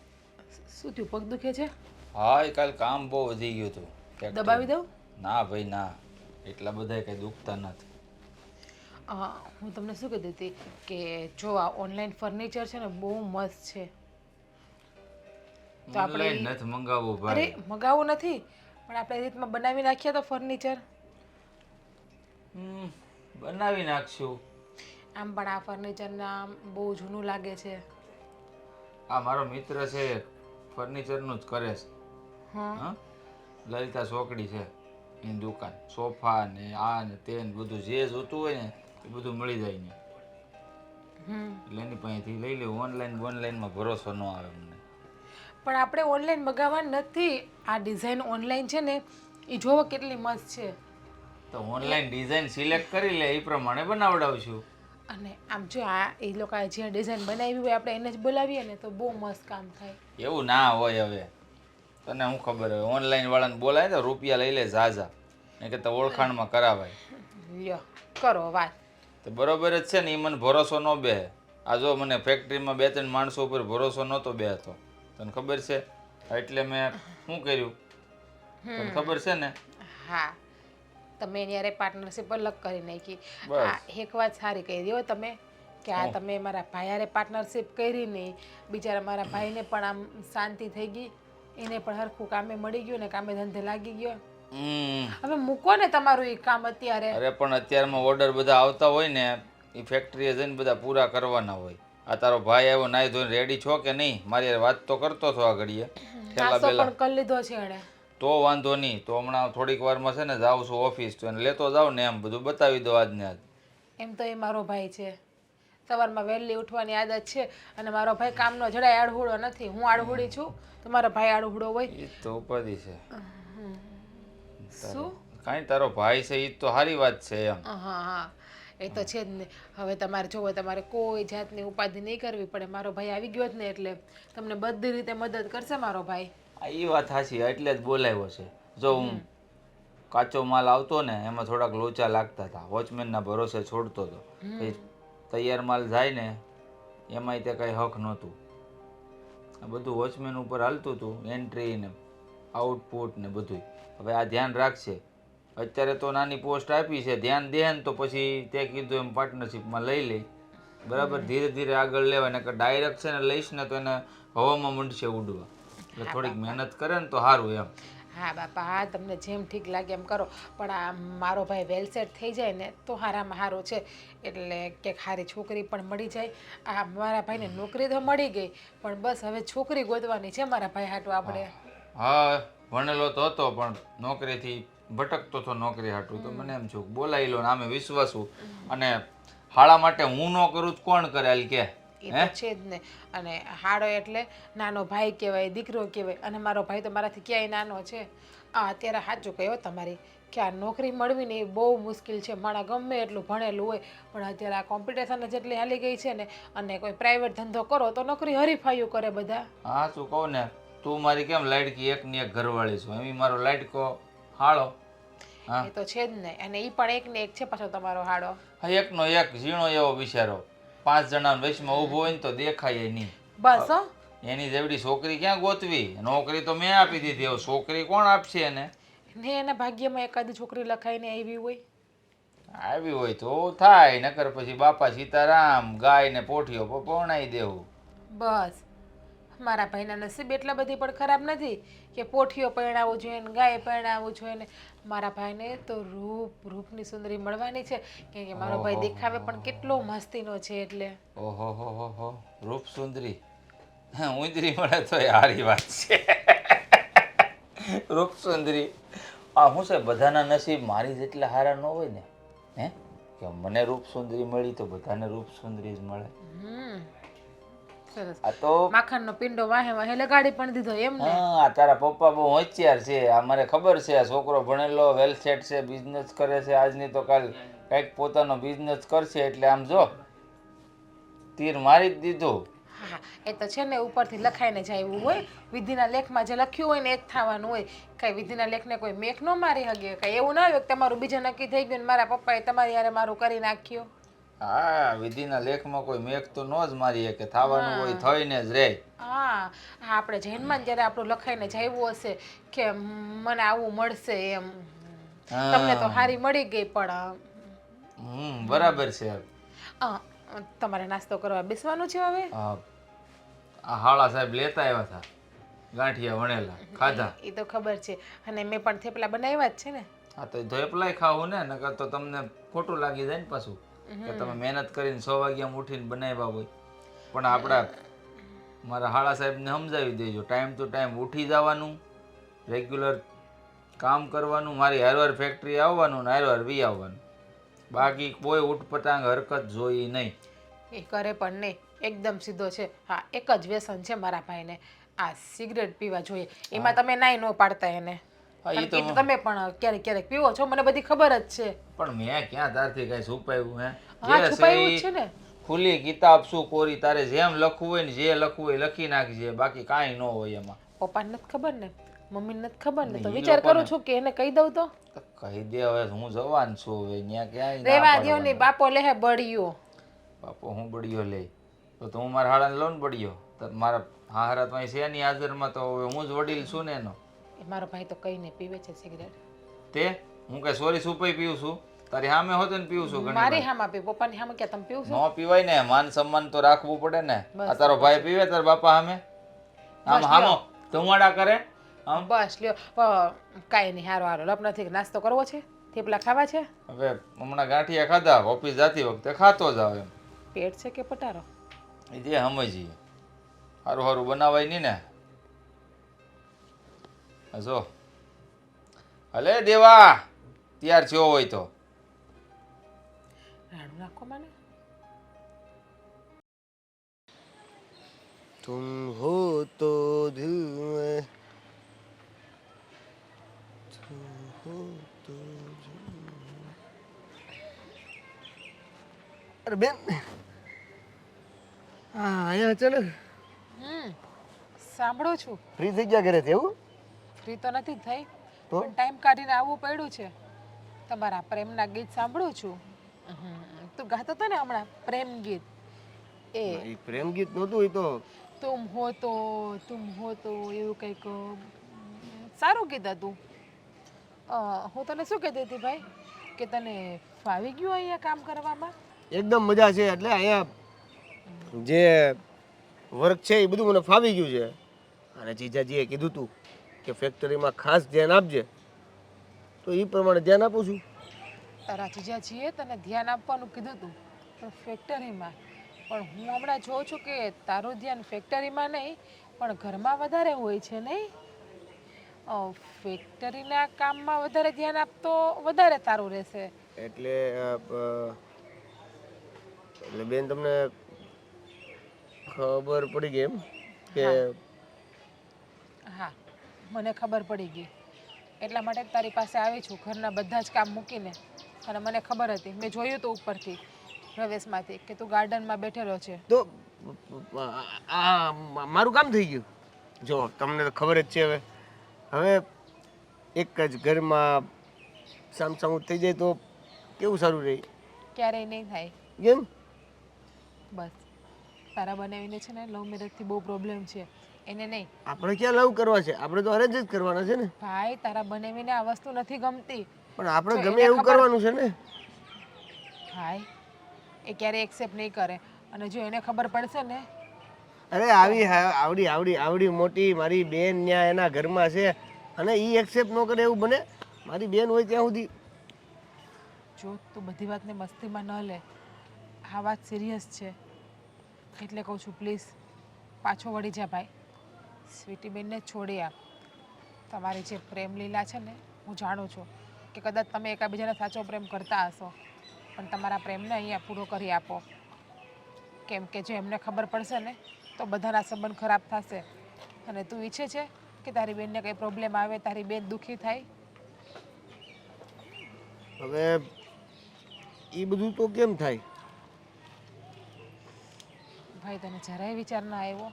શું થયું પગ દુખે છે હા એ કાલ કામ બહુ વધી ગયું હતું ક્યાંક તો. દબાવી દઉં ના ભાઈ ના એટલા બધા કઈ દુખતા નથી હું તમને શું કહેતી હતી કે જો આ ઓનલાઈન ફર્નિચર છે ને બહુ મસ્ત છે તો આપણે ઓનલાઈન નથી મંગાવવું અરે ભાઈ મગાવવું નથી પણ આપણે એ રીતમાં બનાવી નાખીએ તો ફર્નિચર બનાવી નાખશું આમ પણ આ ફર્નિચરના બહુ જૂનું લાગે છે આ મારો મિત્ર છે ફર્નિચરનું જ કરે છે હા હા લલિતા ચોકડી છે એની દુકાન, સોફા ને આ ને તે ને બધું જે જોતું હોય ને એ બધું મળી જાય ને. એટલે એની પાસેથી લઈ લેવું. ઓનલાઈનમાં ભરોસો ન આવે મને. પણ આપણે ઓનલાઈન મગાવવા નથી. આ ડિઝાઇન ઓનલાઈન છે ને એ જોવો કેટલી મસ્ત છે. તો ઓનલાઈન ડિઝાઇન સિલેક્ટ કરી લે, એ પ્રમાણે બનાવડાવશું. અને આમ જો આ એ લોકો જે ડિઝાઇન બનાવી હોય આપણે એને જ બોલાવીએ ને તો બહુ મસ્ત કામ થાય. એવું ના હોય. હવે તને શું ખબર હોય, ઓનલાઈન વાળાને બોલાય તો રૂપિયા લઈ લે ઝાઝા, એ કે તો ઓળખાણમાં કરાવાય. લ્યો કરો વાત. તો બરોબર જ છે ને, એ મને ભરોસો ન બેહે. આ જો મને ફેક્ટરીમાં 2-3 માણસો ઉપર ભરોસો નહોતો બેહતો, તને ખબર છે. એટલે મેં શું કર્યું તને ખબર છે ને. હા, તમે એની યારે પાર્ટનરશિપ અલગ કરી નાખી. બસ. આ એક વાત સારી કહી દો તમે કે આ તમે મારા ભાઈ હારે પાર્ટનરશિપ કરી નહીં, બિચારા મારા ભાઈને પણ આમ શાંતિ થઈ ગઈ, એને પણ હરખું કામે મળી ગયું ને કામે ધંધે લાગી ગયો. હવે મૂકો ને તમારું એ કામ અત્યારે. અરે પણ અત્યારમાં ઓર્ડર બધા આવતા હોય ને, એ ફેક્ટરીએ જઈને બધા પૂરા કરવાના હોય. આ તારો ભાઈ આવ્યો નાઈ ધોઈને રેડી છો કે નહીં? મારી હારે વાત તો કરતો હતો આ ઘડીએ. નાસ્તો પણ કરી લીધો છે એણે. તો વાંધો નહીં. તો હમણાં થોડીક વારમાં છે ને જાઉં છું ઓફિસ, તો એને લેતો જાઉં ને એમ બધું બતાવી દો આજને આજ. એમ તો એ મારો ભાઈ છે, સવારમાં વહેલી ઉઠવાની આદત છે અને મારો ભાઈ કામનો જરાય આડહુડો નથી. હું આડહુડી છું તો મારો ભાઈ આડહુડો હોય. એ તો ઉપાધિ છે. શું? કાંઈ તારો ભાઈ છે એ તો સારી વાત છે એમ. હા હા, એ તો છે જ ને. હવે તમારે જોવો, તમારે કોઈ જાતની ઉપાધિ નહીં કરવી પડે. મારો ભાઈ આવી ગયો જ ને એટલે તમને બધી રીતે મદદ કરશે મારો ભાઈ. આ એ વાત સાચી, એટલે જ બોલાવ્યો છે. જો હું કાચો માલ આવતો ને એમાં થોડાક લોચા લાગતા હતા, વોચમેનના ભરોસે છોડતો હતો. પછી તૈયાર માલ જાય ને એમાંય તે કાંઈ હક નહોતું. આ બધું વોચમેન ઉપર હાલતું હતું, એન્ટ્રી ને આઉટપુટ ને બધું. હવે આ ધ્યાન રાખશે. અત્યારે તો નાની પોસ્ટ આપી છે, ધ્યાન દે ને તો પછી તે કીધું એમ પાર્ટનરશિપમાં લઈ લે. બરાબર, ધીરે ધીરે આગળ લેવાય. ને ડાયરેક્ટ છે ને લઈશ ને તો એને હવામાં મંડશે ઉડવા. એટલે થોડીક મહેનત કરે ને તો સારું એમ. હા બાપા, હા, તમને જેમ ઠીક લાગે એમ કરો. પણ આ મારો ભાઈ વેલ સેટ થઈ જાય ને તો હારામાં સારું છે. એટલે કે સારી છોકરી પણ મળી જાય. આ મારા ભાઈને નોકરી તો મળી ગઈ, પણ બસ હવે છોકરી ગોતવાની છે મારા ભાઈ હાટું આપણે. હા, ભણેલો તો હતો પણ નોકરીથી ભટકતો હતો નોકરી હાટું. તો મને એમ છું બોલાવી લો ને આમે વિશ્વાસું. અને હાળા માટે હું ન કરું તો કોણ કરે હાલ કે? એ તો છે જ ને. અને હાડો એટલે નાનો ભાઈ કહેવાય, દીકરો કહેવાય. અને મારો ભાઈ તો મારાથી ક્યાંય નાનો છે. આ અત્યારે સાચું કહ્યું તમારી કે આ નોકરી મળવી ને એ બહુ મુશ્કેલ છે. માણા ગમે એટલું ભણેલું હોય પણ અત્યારે આ કોમ્પિટિશન જેટલી હાલી ગઈ છે ને, અને કોઈ પ્રાઇવેટ ધંધો કરો તો નોકરી હરીફાઈઓ કરે બધા. હા, શું કહું ને, તું મારી કેમ લાડકી એકની એક ઘરવાળી છું, એમ મારો લાડકો હાળો. એ તો છે જ ને. અને એ પણ એક ને એક છે પાછો તમારો હાડો. હા, એકનો એક ઝીણો એવો બિચારો 5 જણા વચમાં ઊભો હોય ને તો દેખાય નહીં. બસ હો, એની જેવડી છોકરી ક્યાં ગોતવી? નોકરી તો મેં આપી દીધી, હવે છોકરી કોણ આપશે એને? ને એના ભાગ્યમાં એકાદી છોકરી લખાઈને આવી હોય. આવી હોય તો થાય, નકર પછી બાપા સીતારામ ગાય ને પોઠીઓ પણાઈ દેવું. બસ મારા ભાઈના નસીબ એટલા બધી પણ ખરાબ નથી કે પોઠીઓ પરણાવવું જોઈએ ને ગાય પરણાવવું જોઈએ ને. મારા ભાઈને તો રૂપની સુંદરી મળવાની છે, કેમ કે મારો ભાઈ દેખાવે પણ કેટલો મસ્તીનો છે. એટલે ઓહો હો હો હો, રૂપ સુંદરી ઉંદરી મળે તો હારી વાત છે. રૂપ સુંદરી આ શું છે, બધાના નસીબ મારી જેટલા હારા ન હોય ને. હે કે મને રૂપ સુંદરી મળી તો બધાને રૂપ સુંદરી જ મળે. સરસ. આ તો માખણનો પિંડો વાહે વાહે લગાડી પણ દીધો એમ ને. હા, તારા પપ્પા બહુ હોશિયાર છે. આ મને ખબર છે. આ છોકરો ભણેલો વેલ સેટ છે, બિઝનેસ કરે છે. આજની તો કાલ કંઈક પોતાનો બિઝનેસ કરશે. એટલે આમ જો તીર મારી જ દીધું. હા, એ તો છે ને ઉપરથી લખાઈને જાય એવું હોય. વિધિના લેખમાં જે લખ્યું હોય ને એ જ થવાનું હોય. કઈ વિધિના લેખને કોઈ મેઘ ન મારી શકે. કઈ એવું ના હોય કે તમારું બીજે નક્કી થઈ ગયું ને મારા પપ્પાએ તમારી યારે મારું કરી નાખ્યું. હા, વિધિના લેખમાં કોઈ મેઘ તો ન જ મારી શકે. થવાનું હોય થઈને જ રહે. હા, આપણે જૈનમાં જ્યારે આપણું લખાઈને જાયું હશે કે મને આવું મળશે એમ. તમને તો હારી મળી ગઈ પણ બરાબર છે. તમારે નાસ્તો કરવા બેસવાનું છે હવે? આ હાળા સાહેબ લેતા આવ્યા હતા ગાંઠિયા વણેલા, ખાધા. એ તો ખબર છે. અને મેં પણ થેપલા બનાવ્યા જ છે ને. હા, તો ધોપલાય ખાવું ને, નકર તો તમને ખોટું લાગી જાય ને પાછું કે તમે મહેનત કરીને 6 વાગ્યામાં ઉઠીને બનાવ્યા હોય. પણ આપણા મારા હાળા સાહેબને સમજાવી દેજો, ટાઈમ ટુ ટાઈમ ઉઠી જવાનું, રેગ્યુલર કામ કરવાનું, મારી હારવાર ફેક્ટરી આવવાનું ને હારવાર વી આવવાનું. બાકી કોઈ ઉટપટાંગ હરકત જોઈ નહીં. એ કરે પણ નહીં, એકદમ સીધો છે. હા, એક જ વ્યસન છે મારા ભાઈને, આ સિગરેટ પીવા જોઈએ. એમાં તમે નાઈ ન પાડતા એને. હા, ઈ પણ તો એ તો તમે પણ ક્યારેક ક્યારેક પીવો છો, મને બધી ખબર જ છે. પણ મેં ક્યાં તારથી કઈ છુપાયું હે? હા, જે છુપાયું છે જ છે ને. ખુલ્લી કિતાબ શું કોરી, તારે જેમ લખવું હોય ને જે લખવું હોય લખી નાખજે, બાકી કાંઈ ન હોય એમાં. પપ્પાને નથી ખબર ને, મમ્મીને નથી ખબર ને, તો ઈ વિચાર લોકોને- કરું છું કે એને કહી દઉં તો. તો કહી દે, હવે હું જવાન છું, હવે ત્યાં ક્યાંય ના રેવા દ્યો પાડવાનું. ને, બાપો લેહે બળિયો. બાપો હું બળિયો લે તો હું મારા હાડાને લોન બળિયો તો મારા હારા તો અહીં છે ની હાજરમાં, તો હવે હું જ વડીલ છું ને એનો. એ મારો ભાઈ તો કહીને પીવે છે સિગરેટ. તે હું કઈ સોરી સુપાઈ પીવું છું? તારી સામે હોતો ને પીવું છું ઘણી મારી વાર. હામાં પીવું, પપ્પાની હામાં ક્યાં તમે પીવું છો? ન પીવાય ને, માન સન્માન તો રાખવું પડે ને. બસ, આ તારો ભાઈ પીવે તારા બાપા સામે? આમ બસ, હામો ધુમાડા કરે આમ. બસ લ્યો, કાંઈ નહીં, હારો હારો લપ નથી. નાસ્તો કરવો છે? થેપલા ખાવા છે? હવે હમણાં ગાંઠિયા ખાધા, ઓફિસ જતી વખતે ખાતો જાવ એમ. પેટ છે કે પટારો? એ જે સમજી સારું સારું બનાવાય નહીં ને. આ જો હલે દેવા તૈયાર થયો હોય તો. રાડું નાખો મને. तुम हो तो दिल में तुम हो तो अरे बेन હા અહીંયા ચાલો સાંભળું છું. ફ્રી થઈ ગયા ઘરે એવું? ફ્રી તો નથી થઈ, તો? પણ ટાઈમ કાઢીને આવવું પડ્યું છે. તમારા પ્રેમના ગીત સાંભળું છું. તું ગાતો હતો ને હમણાં પ્રેમ ગીત, એ એ પ્રેમ ગીત નહોતું, એ તો તુમ હો તો એવું કંઈક સારું ગીત હતું. હું તને શું કહેતી હતી ભાઈ, કે તને ફાવી ગયું અહીંયા કામ કરવામાં? એકદમ મજા છે. એટલે અહીંયા જે વર્ક છે એ બધું મને ફાવી ગયું છે. અને જીજાજીએ કીધું તું કે ફેક્ટરીમાં ખાસ ધ્યાન આપજે, તો એ પ્રમાણે ધ્યાન આપું છું. તારા જીજાજીએ તને ધ્યાન આપવાનું કીધું હતું, પણ ફેક્ટરીમાં. પણ હું હમણાં જોઉં છું કે તારું ધ્યાન ફેક્ટરીમાં નહીં પણ ઘરમાં વધારે હોય છે નહીં? ફેક્ટરીના કામમાં વધારે ધ્યાન આપતો વધારે સારું રહેશે. એટલે એટલે બેન તમને ખબર પડી ગઈ એમ કે હા, મને ખબર પડી ગઈ. એટલા માટે જ તારી પાસે આવી છું, ઘરના બધા જ કામ મૂકીને. અને મને ખબર હતી, મેં જોયું તો ઉપરથી પ્રવેશમાંથી કે તું ગાર્ડનમાં બેઠેલો છે. તો આ મારું કામ થઈ ગયું. જો તમને તો ખબર જ છે. હવે એક જ ઘરમાં સામસામું થઈ જાય તો કેવું સારું રહે? ક્યારેય નહીં થાય. કેમ? બસ તારા બનાવીને છે ને લવ મેરેજથી બહુ પ્રોબ્લેમ છે, એને નહીં. આપણે ક્યાં લવ કરવા છે? આપણે તો અરેન્જ જ કરવાના છે ને. ભાઈ તારા બનાવીને આ વસ્તુ નથી ગમતી. પણ આપણે જો ગમે એને એવું ખબર- કરવાનું છે ને. ભાઈ એ ક્યારેય એક્સેપ્ટ નહીં કરે, અને જો એને ખબર પડશે ને. અરે આવડી મોટી મારી બેન ત્યાં એના ઘરમાં છે અને એ એક્સેપ્ટ ન કરે એવું બને? મારી બેન હોય ત્યાં સુધી. જો તું બધી વાતને મસ્તીમાં ન લે, આ વાત સિરિયસ છે. એટલે કહું છું પ્લીઝ પાછો વળી જા ભાઈ. સ્વીટી બેનને છોડી આપ. તમારી જે પ્રેમ લીલા છે ને, હું જાણું છું કે કદાચ તમે એકાબીજાને સાચો પ્રેમ કરતા હશો, પણ તમારા પ્રેમને અહીંયા પૂરો કરી આપો. કેમ કે જો એમને ખબર પડશે ને તો બધાના સંબંધ ખરાબ થશે. અને તું ઈચ્છે છે કે તારી બેનને કંઈ પ્રોબ્લેમ આવે, તારી બેન દુઃખી થાય? હવે એ બધું તો કેમ થાય? ભાઈ તને જરાય વિચાર ના આવ્યો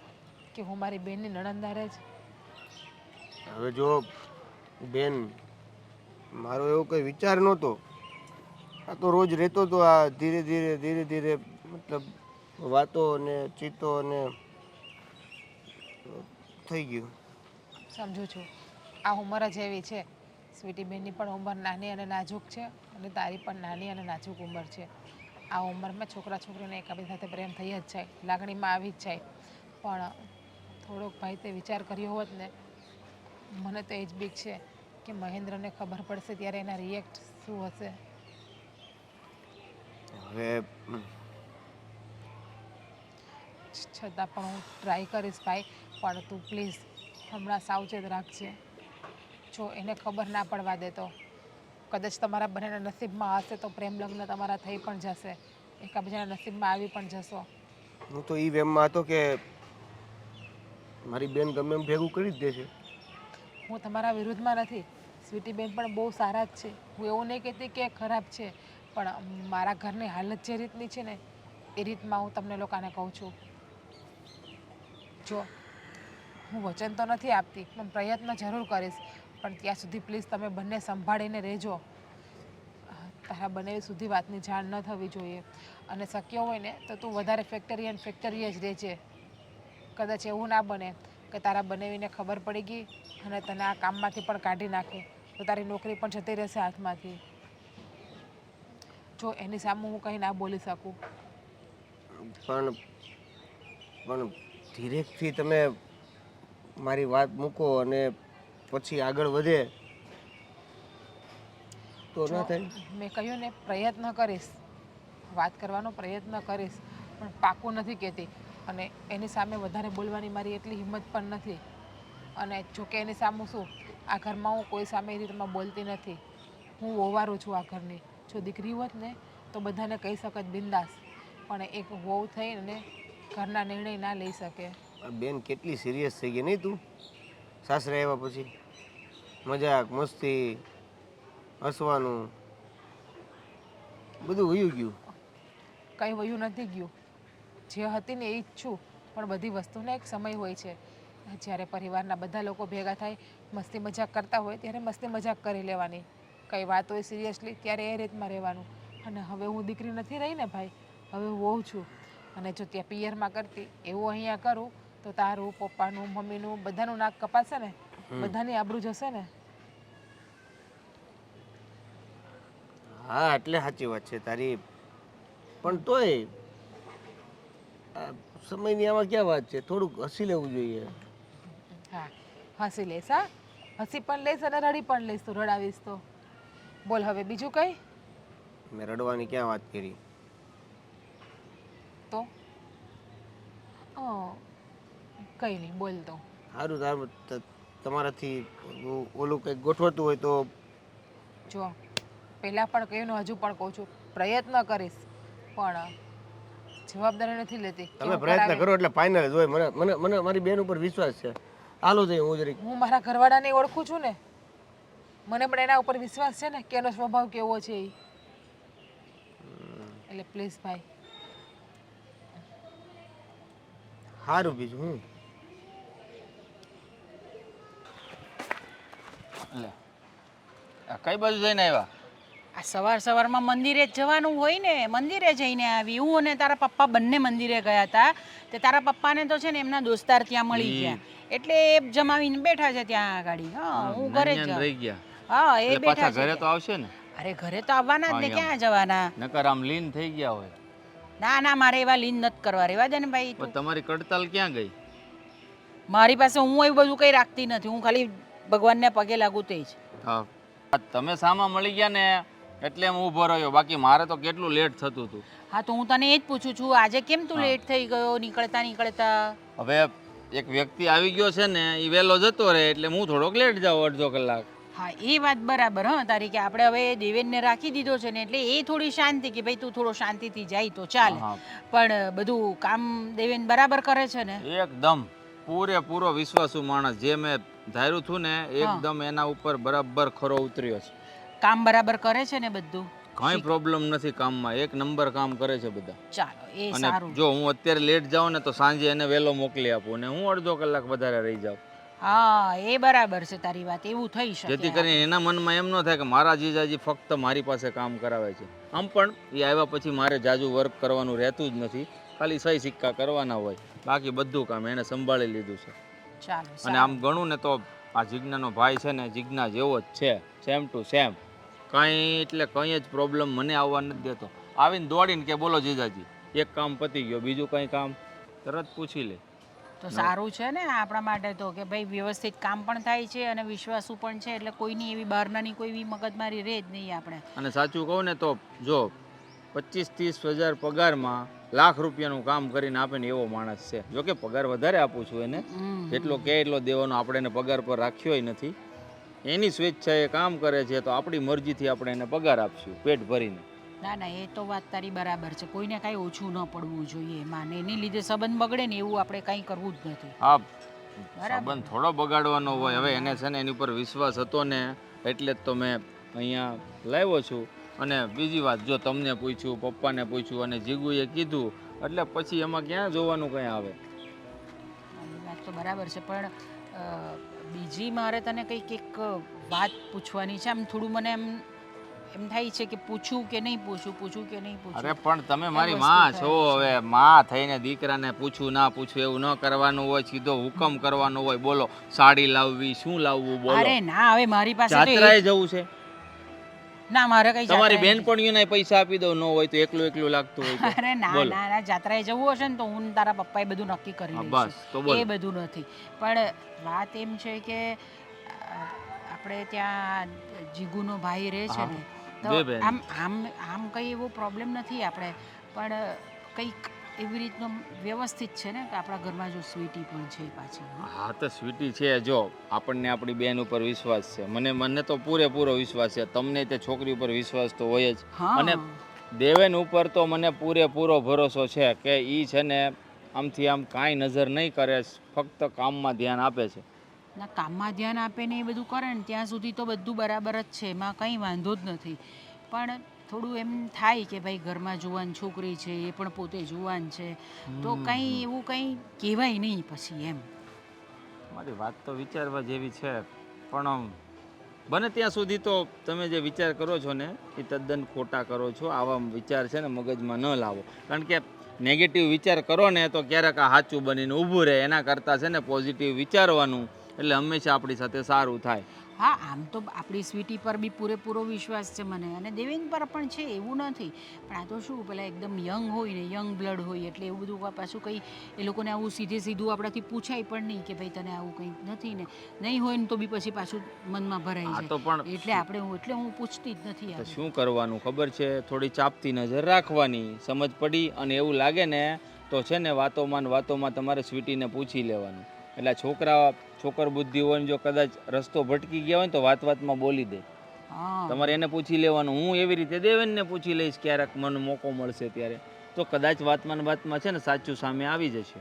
કે હું મારી બેનની નણંદારે જ? હવે જો બેન મારો એવો કોઈ વિચાર નહોતો. આ તો રોજ રહેતો તો આ ધીરે ધીરે મતલબ વાતો ને ચીતો ને થઈ ગયું. સમજુ છું, આ ઉંમર જ એવી છે. સ્વીટી બેનની પણ ઉંમર નાની અને નાજુક છે, અને તારી પણ નાની અને નાજુક ઉંમર છે. આ ઉંમરમાં છોકરા છોકરીને એકબીજા સાથે પ્રેમ થઈ જ જાય, લાગણીમાં આવી જ જાય. પણ થોડોક ભાઈ તે વિચાર કર્યો હોત ને. મને તો એ જ બીક છે કે મહેન્દ્રને ખબર પડશે ત્યારે એના રિએક્ટ શું હશે. હવે છતાં પણ હું ટ્રાય કરીશ ભાઈ, પણ તું પ્લીઝ હમણાં સાવચેત રાખજે. જો એને ખબર ના પડવા દેતો. કદાચ તમારા બંનેના નસીબમાં હશે તો પ્રેમ લગ્ન તમારા થઈ પણ જશે, એકબીજાના નસીબમાં આવી પણ જશો. હું તો એ વેમમાં હતો કે મારી બેન ગમે એમ ભેગું કરી જ દેશે. હું તમારા વિરુદ્ધમાં નથી, સ્વીટી બેન પણ બહુ સારા જ છે. હું એવું નહીં કહેતી કે ખરાબ છે, પણ મારા ઘરની હાલત જે રીતની છે ને એ રીતમાં હું તમને લોકોને કહું છું. જો હું વચન તો નથી આપતી, પણ પ્રયત્ન જરૂર કરીશ, પણ ત્યાં સુધી પ્લીઝ તમે બંને સંભાળીને રહેજો. તારા બંને સુધી વાતની જાણ ન થવી જોઈએ, અને શક્ય હોય ને તો તું વધારે ફેક્ટરીએ જ રહેજે. કદાચ એવું ના બને કે તારા બનેવીને ખબર પડી ગઈ અને તને આ કામમાંથી પણ કાઢી નાખે તો તારી નોકરી પણ જતી રહેશે હાથમાંથી. જો એની સામે હું કંઈ ના બોલી શકું. પણ ધીરેકથી તમે મારી વાત મૂકો અને પછી આગળ વધે તો ના થાય. મેં કહ્યું ને પ્રયત્ન કરીશ, વાત કરવાનો પ્રયત્ન કરીશ, પણ પાકું નથી કહેતી. અને એની સામે વધારે બોલવાની મારી એટલી હિંમત પણ નથી. અને જોકે એની સામે શું, આ ઘરમાં હું કોઈ સામે એ રીતમાં બોલતી નથી. હું વહુવારું છું આ ઘરની. જો દીકરી હોત ને તો બધાને કહી શકત બિંદાસ, પણ એક વહુ થઈને ઘરના નિર્ણય ના લઈ શકે. બેન કેટલી સિરિયસ થઈ ગઈ નહીં તું? સાસરે આવ્યા પછી મજાક મસ્તી હસવાનું બધું વયું ગયું. કંઈ વયું નથી ગયું. જે હતી ને એ જ છું, પણ બધી વસ્તુનો એક સમય હોય છે. જ્યારે પરિવારના બધા લોકો ભેગા થાય, મસ્તી મજાક કરતા હોય ત્યારે મસ્તી મજાક કરી લેવાની. કંઈ વાત હોય સિરિયસલી ત્યારે એ રીતમાં રહેવાનું. અને હવે હું દીકરી નથી રહી ને ભાઈ, હવે હું વહુ છું. અને જો ત્યાં પિયરમાં કરતી એવું અહીંયા કરું તો તારું, પપ્પાનું, મમ્મીનું બધાનું નાક કપાશે ને, બધાની આબરૂ જશે ને. હા એટલે સાચી વાત છે તારી, પણ તોય આ સમયની આમાં ક્યાં વાત છે, થોડુંક હસી લેવું જોઈએ. હા, હસી લઈશ. હા, હસી પણ લઈશ અને રડી પણ લઈશ. તું રડાવીશ તો બોલ હવે બીજું કંઈ. મેં રડવાની ક્યાં વાત કરી? તો કંઈ નહીં, બોલ તો. સારું તમારાથી ઓલું કંઈક ગોઠવતું હોય તો. જો પહેલાં પણ કહ્યું ને હજુ પણ કહું છું, પ્રયત્ન કરીશ, પણ જવાબદારી નથી લેતી. તમે પ્રયત્ન કરો એટલે ફાઇનલ જ હોય. મને મને મને મારી બેન ઉપર વિશ્વાસ છે. હાલો જઈ હું જરીક. હું મારા ઘરવાળાને ઓળખું છું ને, મને પણ એના ઉપર વિશ્વાસ છે ને કે એનો સ્વભાવ કેવો છે એ. એટલે પ્લીઝ ભાઈ. સારું બીજું હું. લે આ કઈ બાજુ જઈને આવ્યા? આ સવારમાં મંદિરે જ જવાનું હોય ને, મંદિરે જઈને આવી. હું અને તારા પપ્પા બંને મંદિરે ગયા હતા. તે તારા પપ્પાને તો છે ને એમના દોસ્તાર ત્યાં મળી ગયા, એટલે એ જમાવીને બેઠા છે ત્યાં આગળ. હા, હું ઘરે જ રહી ગયા. હા, એ એટલે બેઠા પાછા ઘરે છે. તો આવશે ને? અરે ઘરે તો આવવાના જ ને, ક્યાં જવાના? નકર આમ લીન થઈ ગયા હોય. ના મારે એવા લીન નથી કરવા. રેવા દે ને ભાઈ. પણ તમારી કડતાલ ક્યાં ગઈ? મારી પાસે હું એવું બધું કઈ રાખતી નથી. હું ખાલી ભગવાનને પગે લાગુ તે જ. હા, તમે સામા મળી ગયા ને એટલે હું ઊભો રહ્યો, બાકી મારે તો કેટલું લેટ થતું હતું. હા, તો હું તને એ જ પૂછું છું, આજે કેમ તું લેટ થઈ ગયો નીકળતા? હવે એક વ્યક્તિ આવી ગયો છે ને, એ વહેલો જતો રહે એટલે હું થોડોક લેટ જાઉં, અડધો કલાક. હા, એ વાત બરાબર. હા તારી, કે આપણે હવે દેવેનને રાખી દીધો છે ને, એટલે એ થોડી શાંતિ કે ભાઈ તું થોડો શાંતિથી જાય તો ચાલે. પણ બધું કામ દેવેન બરાબર કરે છે ને? એકદમ પૂરેપૂરો વિશ્વાસુ માણસ. જે મેં ધાર્યું હતું ને એકદમ એના ઉપર બરાબર ખરો ઉતર્યો છે. કામ બરાબર કરે છે ને બધું? કઈ પ્રોબ્લેમ નથી કામમાં, એક નંબર કામ કરે છે બધા. ચાલો, એ અને સારું. જો હું અત્યારે લેટ જાઉં ને તો સાંજે એને વહેલો મોકલી આપું ને હું અડધો કલાક વધારે રહી જાઉં. હા, એ બરાબર છે તારી વાત. એવું થઈ શકે. જેથી કરીને એના મનમાં એમ ન થાય કે મારા જીજાજી ફક્ત મારી પાસે કામ કરાવે છે. આમ પણ એ આવ્યા પછી મારે જાજુ વર્ક કરવાનું રહેતું જ નથી, ખાલી સહી સિક્કા કરવાના હોય, બાકી બધું કામ એને સંભાળી લીધું છે. ચાલો. અને આમ ગણું ને તો આ જીજ્ઞાનો ભાઈ છે ને, જીજ્ઞા જેવો જ છે, સેમ ટુ સેમ. કંઈ એટલે કંઈ જ પ્રોબ્લેમ મને આવવા નથી દેતો. આવીને દોડીને કે બોલો જીજાજી એક કામ પતી ગયો, બીજું કંઈ કામ તરત પૂછી લે. તો સારું છે ને આપણા માટે તો, કે ભાઈ વ્યવસ્થિત કામ પણ થાય છે અને વિશ્વાસુ પણ છે, એટલે કોઈની એવી બહારનાની કોઈ એવી મગજમારી રહે જ નહીં આપણે. અને સાચું કહું ને તો જો 25-30 હજાર પગારમાં લાખ રૂપિયાનું કામ કરીને આપે ને એવો માણસ છે. જોકે પગાર વધારે આપું છું એને, જેટલો કે એટલો દેવાનો, આપણે એને પગાર પર રાખ્યોય નથી. એની સ્વેચ્છાએ કામ કરે છે તો આપણી મરજીથી આપણે એને પગાર આપશું પેટ ભરીને. ના ના, એ તો વાત તારી બરાબર છે. કોઈને કાંઈ ઓછું ન પડવું જોઈએ એમાં, ને એની લીધે સંબંધ બગડે ને એવું આપણે કાંઈ કરવું જ નથી. હા, બરાબર. સંબંધ થોડો બગાડવાનો હોય. હવે એને છે ને એની ઉપર વિશ્વાસ હતો ને એટલે જ તો મેં અહીંયા લાવ્યો છું. અને બીજી વાત, જો તમને પૂછ્યું, પપ્પાને પૂછ્યું અને જીગુએ કીધું એટલે પછી એમાં ક્યાં જોવાનું કંઈ આવે. એ વાત તો બરાબર છે, પણ બીજી મારે તને કંઈક એક વાત પૂછવાની છે. આમ થોડું મને એમ થાય છે કે પૂછું કે નહીં પૂછું કે નહીં પૂછું. અરે પણ તમે મારી વસ્તુ માં થાય છો. હવે માં થઈને દીકરાને પૂછવું ના પૂછવું એવું ન કરવાનું હોય. સીધો હુકમ કરવાનો હોય. બોલો, સાડી લાવવી, શું લાવવું બોલો. અરે ના, હવે મારી પાસે તો જાત્રાએ જવું છે. ના, મારે કઈ તમારી જાત્રાએ બેનપણીઓને પૈસા આપી દો, ન હોય તો એકલું લાગતું હોય તો. અરે ના બોલો. ના ના, જાત્રાએ જવું હશે ને તો હું ને તારા પપ્પાએ બધું નક્કી કરી હા, લઈશું. બસ, તો બોલો. એ બધું નથી, પણ વાત એમ છે કે આપણે ત્યાં જીગુનો ભાઈ રહે છે ને, તો બે બહેન. આમ કંઈ એવો પ્રોબ્લેમ નથી આપણે, પણ કંઈક એવી રીતનો વ્યવસ્થિત છે ને કે આપણા ઘરમાં જો સ્વીટી પણ છે પાછી. હા તો સ્વીટી છે. જો આપણને આપણી બેન ઉપર વિશ્વાસ છે. મને તો પૂરેપૂરો વિશ્વાસ છે. તમને તે છોકરી ઉપર વિશ્વાસ તો હોય જ. હા. અને દેવેન ઉપર તો મને પૂરેપૂરો ભરોસો છે કે એ છે ને આમથી આમ કાંઈ નજર નહીં કરે, ફક્ત કામમાં ધ્યાન આપે છે. ના, કામમાં ધ્યાન આપે ને એ બધું કરે ને ત્યાં સુધી તો બધું બરાબર જ છે, એમાં કંઈ વાંધો જ નથી. પણ થોડું એમ થાય કે ભાઈ ઘરમાં જુવાન છોકરી છે, એ પણ પોતે જુવાન છે, તો કંઈ એવું કંઈ કહેવાય નહીં પછી એમ. મારી વાત તો વિચારવા જેવી છે, પણ બને ત્યાં સુધી તો તમે જે વિચાર કરો છો ને એ તદ્દન ખોટા કરો છો. આવા વિચાર છે ને મગજમાં ન લાવો, કારણ કે નેગેટિવ વિચાર કરો ને તો ક્યારેક આ સાચું બનીને ઊભું રહે. એના કરતાં છે ને પોઝિટિવ વિચારવાનું, એટલે હંમેશા આપણી સાથે સારું થાય. હા, આમ તો આપણી સ્વીટી પર બી પૂરેપૂરો વિશ્વાસ છે મને, અને દેવેન પર પણ છે, એવું નથી. પણ આ તો શું, પેલા એકદમ યંગ હોય ને, યંગ બ્લડ હોય એટલે એવું બધું પાછું કંઈ એ લોકોને આવું સીધું આપણાથી પૂછાય પણ નહીં કે ભાઈ તને આવું કંઈ નથી ને, નહીં હોય ને તો બી પછી પાછું મનમાં ભરાઈ આ જાય. તો પણ એટલે હું પૂછતી જ નથી. તો શું કરવાનું ખબર છે? થોડી ચાપતી નજર રાખવાની, સમજ પડી? અને એવું લાગે ને તો છે ને વાતોમાં તમારે સ્વીટીને પૂછી લેવાનું. એટલે છોકર બુદ્ધિ હોય ને જો કદાચ રસ્તો ભટકી ગયા હોય ને તો વાતમાં બોલી દે. હા, તમારે એને પૂછી લેવાનું. હું એવી રીતે દેવેનને પૂછી લઈશ ક્યારેક મને મોકો મળશે ત્યારે, તો કદાચ વાતમાં છે ને સાચું સામે આવી જશે.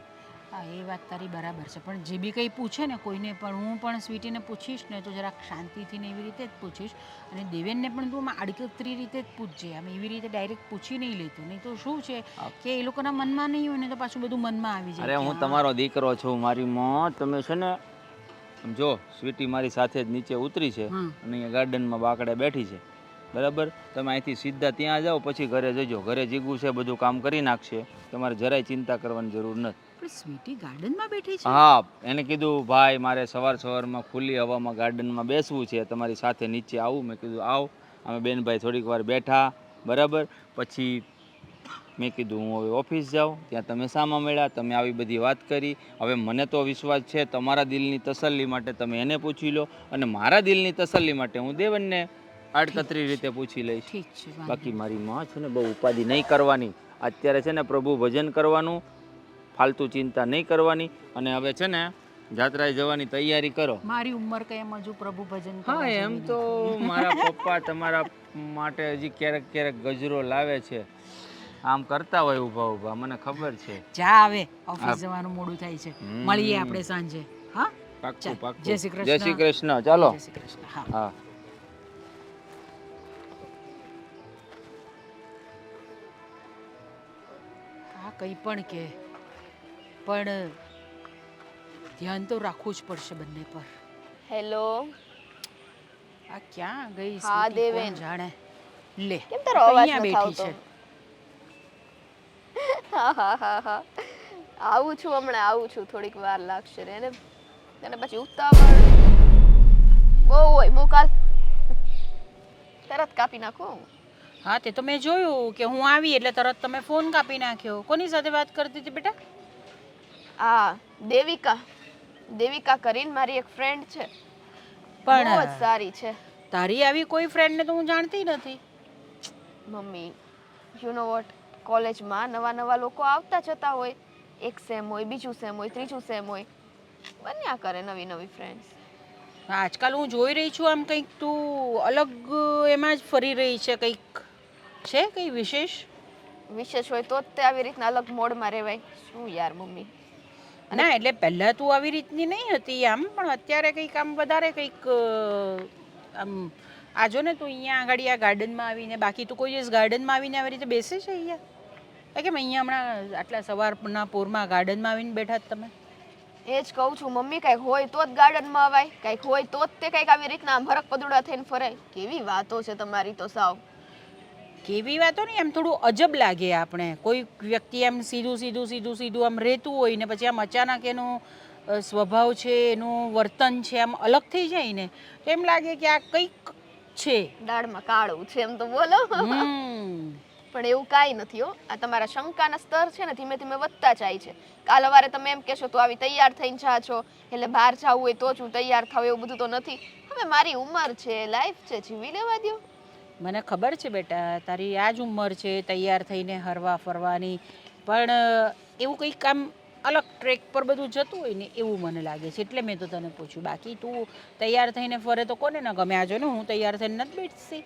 હા, એ વાત તારી બરાબર છે. પણ જે બી કંઈ પૂછે ને કોઈને પણ, હું પણ સ્વીટીને પૂછીશ ને તો જરાક શાંતિથી ને એવી રીતે જ પૂછીશ. અને દેવેનને પણ તું આમાં આડકતરી રીતે જ પૂછજે, આમ એવી રીતે ડાયરેક્ટ પૂછી નહીં લેતો. નહીં તો શું છે કે એ લોકોના મનમાં નહીં હોય ને તો પાછું બધું મનમાં આવી જાય. અરે હું તમારો દીકરો છું, મારી માં. તમે છે ને જો સ્વીટી મારી સાથે જ નીચે ઉતરી છે અને અહીંયા ગાર્ડનમાં બાકડે બેઠી છે, બરાબર? તમે અહીંથી સીધા ત્યાં જાઓ, પછી ઘરે જજો. ઘરે જીગું છે, બધું કામ કરી નાખશે. તમારે જરાય ચિંતા કરવાની જરૂર નથી. પણ સ્વીટી ગાર્ડનમાં બેઠી છે? હા, એને કીધું ભાઈ મારે સવારમાં ખુલ્લી હવામાં ગાર્ડનમાં બેસવું છે, તમારી સાથે નીચે આવું. મેં કીધું આવ. અમે બેનભાઈ થોડીક વાર બેઠા, બરાબર? પછી મેં કીધું હું હવે ઓફિસ જાઉં. ત્યાં તમે સામા મળ્યા, તમે આવી બધી વાત કરી. હવે મને તો વિશ્વાસ છે તમારા દિલની તસલ્લી માટે તમે એને પૂછી લો, અને મારા દિલની તસલ્લી માટે હું દેવનને આડકતરી રીતે પૂછી લઈશ. ઠીક છે, વાંધો બાકી મારી માં છે ને બહુ ઉપાધિ નહીં કરવાની. અત્યારે છે ને પ્રભુ ભજન કરવાનું, ફાલતુ ચિંતા નહીં કરવાની. અને હવે છે ને જાત્રાએ જવાની તૈયારી કરો. મારી ઉંમર કઈ એમ હજુ પ્રભુ ભજન હા, કરવા એમ જેવી તો નથી. મારા પપ્પા તમારા માટે હજી ક્યારેક ગજરો લાવે છે, આમ કરતા હોય ઊભા મને ખબર છે. જા, આવે ઓફિસ જવાનું મોડું થાય છે. મળીએ આપણે સાંજે. હા, પાક્કું ચાલ. પાક્કું. જય શ્રી કૃષ્ણ. જય શ્રી કૃષ્ણ. ચાલો. જય શ્રી કૃષ્ણ. હા. હા. આ કંઈ પણ કે, પણ ધ્યાન તો રાખવું જ પડશે બંને પર. હેલો, આ ક્યાં ગઈ હા, સ્વીટી, દેવેન. કોણ જાણે. લે, કેમ તારો અવાજ અહીંયા નથી બેઠી આવતો? છે. હા. આવું છું, હમણાં આવું છું. થોડીક વાર લાગશે રે ને. તને પછી ઉતાવળ બહુ હોય. મુકાલ તરત કાપી નાખું. હા, તે તો મેં જોયું કે હું આવી એટલે તરત તમે ફોન કાપી નાખ્યો. કોની સાથે વાત કરતી હતી બેટા? આ દેવિકા કરીને મારી એક ફ્રેન્ડ છે, પણ બહુ જ સારી છે. તારી આવી કોઈ ફ્રેન્ડને તો હું જાણતી નથી. મમ્મી, યુ નો વોટ, કોલેજમાં નવા લોકો આવતા જતા હોય. એક સેમ હોય, બીજું સેમ હોય, ત્રીજું સેમ હોય, બન્યા કરે નવી ફ્રેન્ડ્સ. આજકાલ હું જોઈ રહી છું આમ કંઈક તું અલગ એમાં જ ફરી રહી છે, કંઈક છે કંઈ વિશેષ? વિશેષ હોય તો જ તે આવી રીતના અલગ મોડમાં રહેવાય. શું યાર મમ્મી. ના એટલે પહેલાં તું આવી રીતની નહીં હતી આમ, પણ અત્યારે કંઈક આમ વધારે કંઈક આમ આજો ને તું અહીંયા આગળ આ ગાર્ડનમાં આવીને, બાકી તું કોઈ દિવસ ગાર્ડનમાં આવીને આવી રીતે બેસે છે અહીંયા? કેમ અહીંયા હમણાં આટલા સવારના પોરમાં ગાર્ડનમાં આવીને બેઠા જ તમે? એ જ કહું છું મમ્મી, કાંઈક હોય તો જ ગાર્ડનમાં અવાય, કાંઈક હોય તો જ તે કાંઈક આવી રીતના આમ હરક પદુડા થઈને ફરાય. કેવી વાતો છે તમારી તો સાવ. કેવી વાતો નહીં, આમ થોડું અજબ લાગે આપણે. કોઈ વ્યક્તિ આમ સીધું આમ રહેતું હોય ને પછી આમ અચાનક એનો સ્વભાવ છે, એનું વર્તન છે આમ અલગ થઈ જાય ને તો એમ લાગે કે આ કંઈક છે. દાળમાં કાળું છે એમ તો બોલો. પણ એવું કાંઈ નથી હો. આ તમારા શંકાના સ્તર છે ને ધીમે ધીમે વધતા જાય છે. કાલ સવારે તમે એમ કહેશો તો આવી તૈયાર થઈને જા છો, એટલે બહાર જવું હોય તો જ હું તૈયાર થાવ, એવું બધું તો નથી. હવે મારી ઉંમર છે, લાઈફ છે, જીવી લેવા દો. મને ખબર છે બેટા, તારી આ જ ઉંમર છે તૈયાર થઈને હરવા ફરવાની, પણ એવું કંઈક આમ અલગ ટ્રેક પર બધું જતું હોય ને એવું મને લાગે છે, એટલે મેં તો તને પૂછ્યું. બાકી તું તૈયાર થઈને ફરે તો કોને ન ગમે? આજો ને હું તૈયાર થઈને નથી બેઠતી.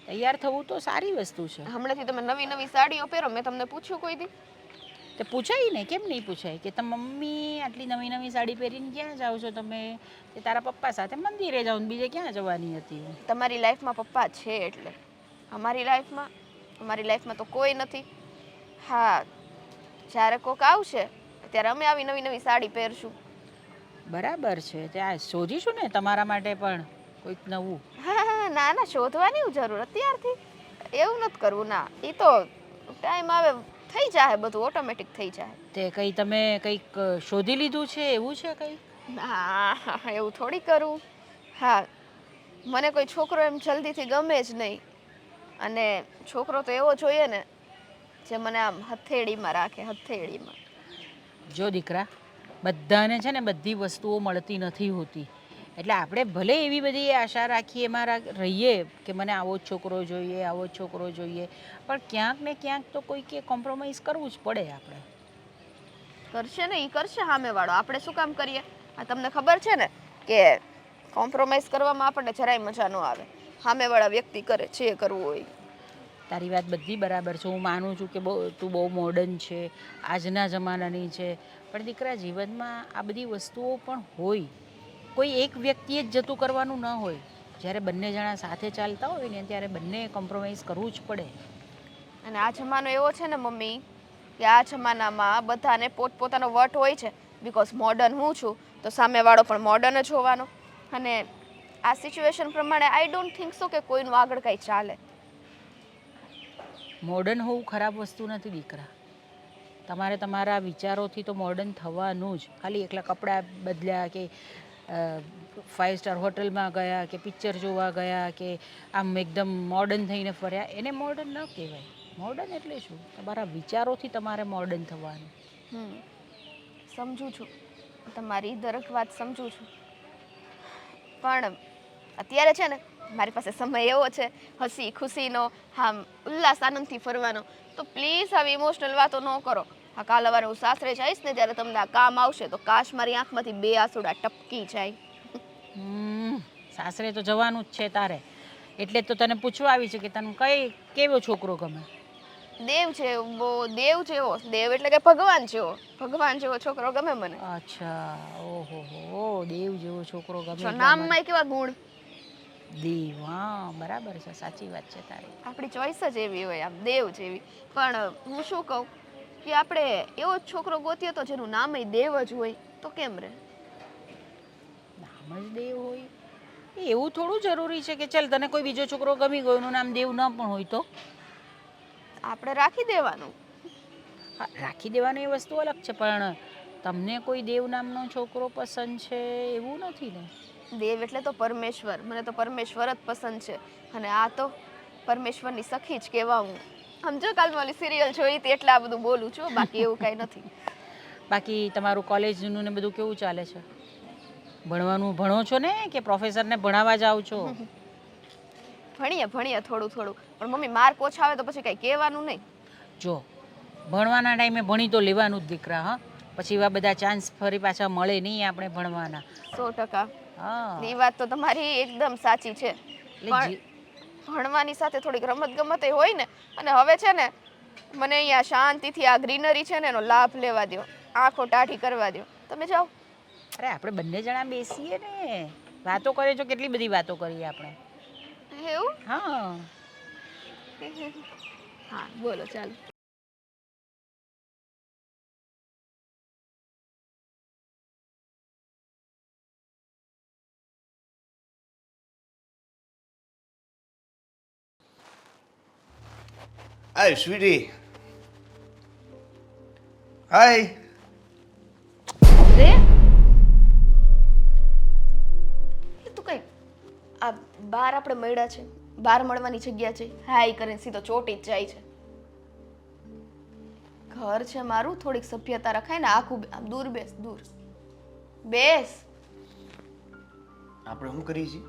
તૈયાર થવું તો સારી વસ્તુ છે. હમણાંથી તમે નવી નવી સાડીઓ પહેરો, મેં તમને પૂછ્યું કોઈ દી? તે પૂછાય ને, કેમ નહીં પૂછાય કે તમે મમ્મી આટલી નવી નવી સાડી પહેરીને ક્યાં જાઓ છો તમે? તે તારા પપ્પા સાથે મંદિરે જાઓ ને બીજે ક્યાં જવાની હતી? તમારી લાઈફમાં પપ્પા છે એટલે. અમારી લાઈફમાં તો કોઈ નથી. હા, જ્યારે કોક આવશે ત્યારે અમે આવી નવી નવી સાડી પહેરશું. બરાબર છે, ત્યાં શોધીશું ને તમારા માટે પણ કોઈક નવું. ના ના, શોધવાની જરૂર અત્યારથી એવું નથી કરવું. ના, એ તો ટાઈમ આવે થઈ જાય, બધું ઓટોમેટિક થઈ જાય. તે કંઈ તમે કંઈક શોધી લીધું છે એવું છે કંઈ? ના, એવું થોડી કરું. હા, મને કોઈ છોકરો એમ જલ્દીથી ગમે જ નહીં, અને છોકરો તો એવો જોઈએ ને જે મને આમ હથેળીમાં રાખે, હથેળીમાં. જો દીકરા, બધાને છે ને બધી વસ્તુઓ મળતી નથી હોતી, એટલે આપણે ભલે એવી બધી આશા રાખીએ, એમાં રહીએ કે મને આવો જ છોકરો જોઈએ, આવો જ છોકરો જોઈએ, પણ ક્યાંક ને ક્યાંક તો કોઈકે કોમ્પ્રોમાઇઝ કરવું જ પડે. આપણે કરશે ને, એ કરશે સામેવાળો. આપણે શું કામ કરીએ? આ તમને ખબર છે ને કે કોમ્પ્રોમાઇઝ કરવામાં આપણને જરાય મજા ન આવે. સામેવાળા વ્યક્તિ કરે જે કરવું હોય. તારી વાત બધી બરાબર છે, હું માનું છું કે તું બહુ મોડર્ન છે, આજના જમાનાની છે, પણ દીકરા જીવનમાં આ બધી વસ્તુઓ પણ હોય. કોઈ એક વ્યક્તિએ જ જતું કરવાનું ન હોય. જ્યારે બંને જણા સાથે ચાલતા હોય ને ત્યારે બંને કોમ્પ્રોમાઇઝ કરવું જ પડે. અને આ જમાનો એવો છે ને મમ્મી કે આ જમાનામાં બધાને પોતપોતાનો વટ હોય છે. બિકોઝ મોડર્ન હું છું તો સામેવાળો પણ મોડર્ન જ હોવાનો. અને આ સિચ્યુએશન પ્રમાણે આઈ ડોન્ટ થિંક સો કે કોઈનું આગળ કંઈ ચાલે. મોડર્ન હોવું ખરાબ વસ્તુ નથી દીકરા. તમારે તમારા વિચારોથી તો મોડર્ન થવાનું જ. ખાલી એકલા કપડાં બદલ્યા કે 5 સ્ટાર હોટલમાં ગયા કે પિક્ચર જોવા ગયા કે આમ એકદમ મોડર્ન થઈને ફર્યા, એને મોડર્ન ન કહેવાય. મોડર્ન એટલે શું? તમારા વિચારોથી તમારે મોડર્ન થવાનું. સમજું છું, તમારી દરેક વાત સમજું છું, પણ અત્યારે છે ને મારી પાસે સમય એવો છે હસી ખુશીનો, આમ ઉલ્લાસ આનંદથી ફરવાનો. તો પ્લીઝ આવી ઇમોશનલ વાતો ન કરો. હા, કાલ સવારે હું સાસરે જઈશ ને જ્યારે તમને આ કામ આવશે તો કાશ મારી આંખમાંથી 2 આંસુડા ટપકી જાય. સાસરે તો જવાનું જ છે તારે, એટલે તો તને પૂછવા આવી છે કે તને કેવો છોકરો ગમે? દેવ જેવો. દેવ એટલે કે ભગવાન જેવો છોકરો ગમે મને. અચ્છા, ઓહો, દેવ જેવો છોકરો ગમે. નામમાં કેવા ગુણ? દેવ. હા, બરાબર છે, સાચી વાત છે તારી. આપણી ચોઈસ જ એવી હોય, આમ દેવ જેવી. પણ હું શું કહું કે આપણે એવો જ છોકરો ગોતીએ તો જેનું નામ દેવ જ હોય તો કેમ રે? નામ જ દેવ હોય એવું થોડું જરૂરી છે કે ચાલ તને કોઈ બીજો છોકરો ગમી ગયો એનું નામ દેવ ન પણ હોય તો આપણે રાખી દેવાનું. હા, રાખી દેવાની એ વસ્તુ અલગ છે, પણ તમને કોઈ દેવ નામનો છોકરો પસંદ છે એવું નથી ને? દેવ એટલે તો પરમેશ્વર. મને તો પરમેશ્વર જ પસંદ છે, અને આ તો પરમેશ્વરની સખી જ કહેવા હું. સમજો, કાલ મેં ઓલી સિરિયલ જોઈ હતી એટલે આ બધું બોલું છું, બાકી એવું કાંઈ નથી. બાકી તમારું કોલેજનું ને બધું કેવું ચાલે છે? ભણો છો ને કે પ્રોફેસરને ભણાવવા જાઓ છો? ભણીએ થોડું, પણ મમ્મી માર્ક ઓછા આવે તો પછી કાંઈ કહેવાનું નહીં. જો, ભણવાના ટાઈમે ભણી તો લેવાનું જ દીકરા. હા, પછી એવા બધા ચાન્સ ફરી પાછા મળે નહીં આપણે ભણવાના. 100%. હા એ વાત તો તમારી એકદમ સાચી છે એટલે પણ ભણવાની સાથે થોડીક રમત ગમત હોય ને. અને હવે છે ને મને અહીંયા શાંતિથી આ ગ્રીનરી છે ને એનો લાભ લેવા દો, આંખો ટાઢી કરવા દો. તમે જાઓ. અરે આપણે બંને જણા બેસીએ ને, વાતો કરીએ છો, કેટલી બધી વાતો કરીએ આપણે. એવું? હા હા બોલો ચાલો. હાય સ્વીટી. હાય. રે તું કઈ આ બાર આપણે મળ્યા છે, બાર મળવાની જગ્યા છે, હાય કરીને સીધો ચોટી જ જાય છે. ઘર છે મારું, થોડીક સભ્યતા રખાય ને. આખું આમ દૂર બેસ, દૂર બેસ. આપણે શું કરીએ છીએ?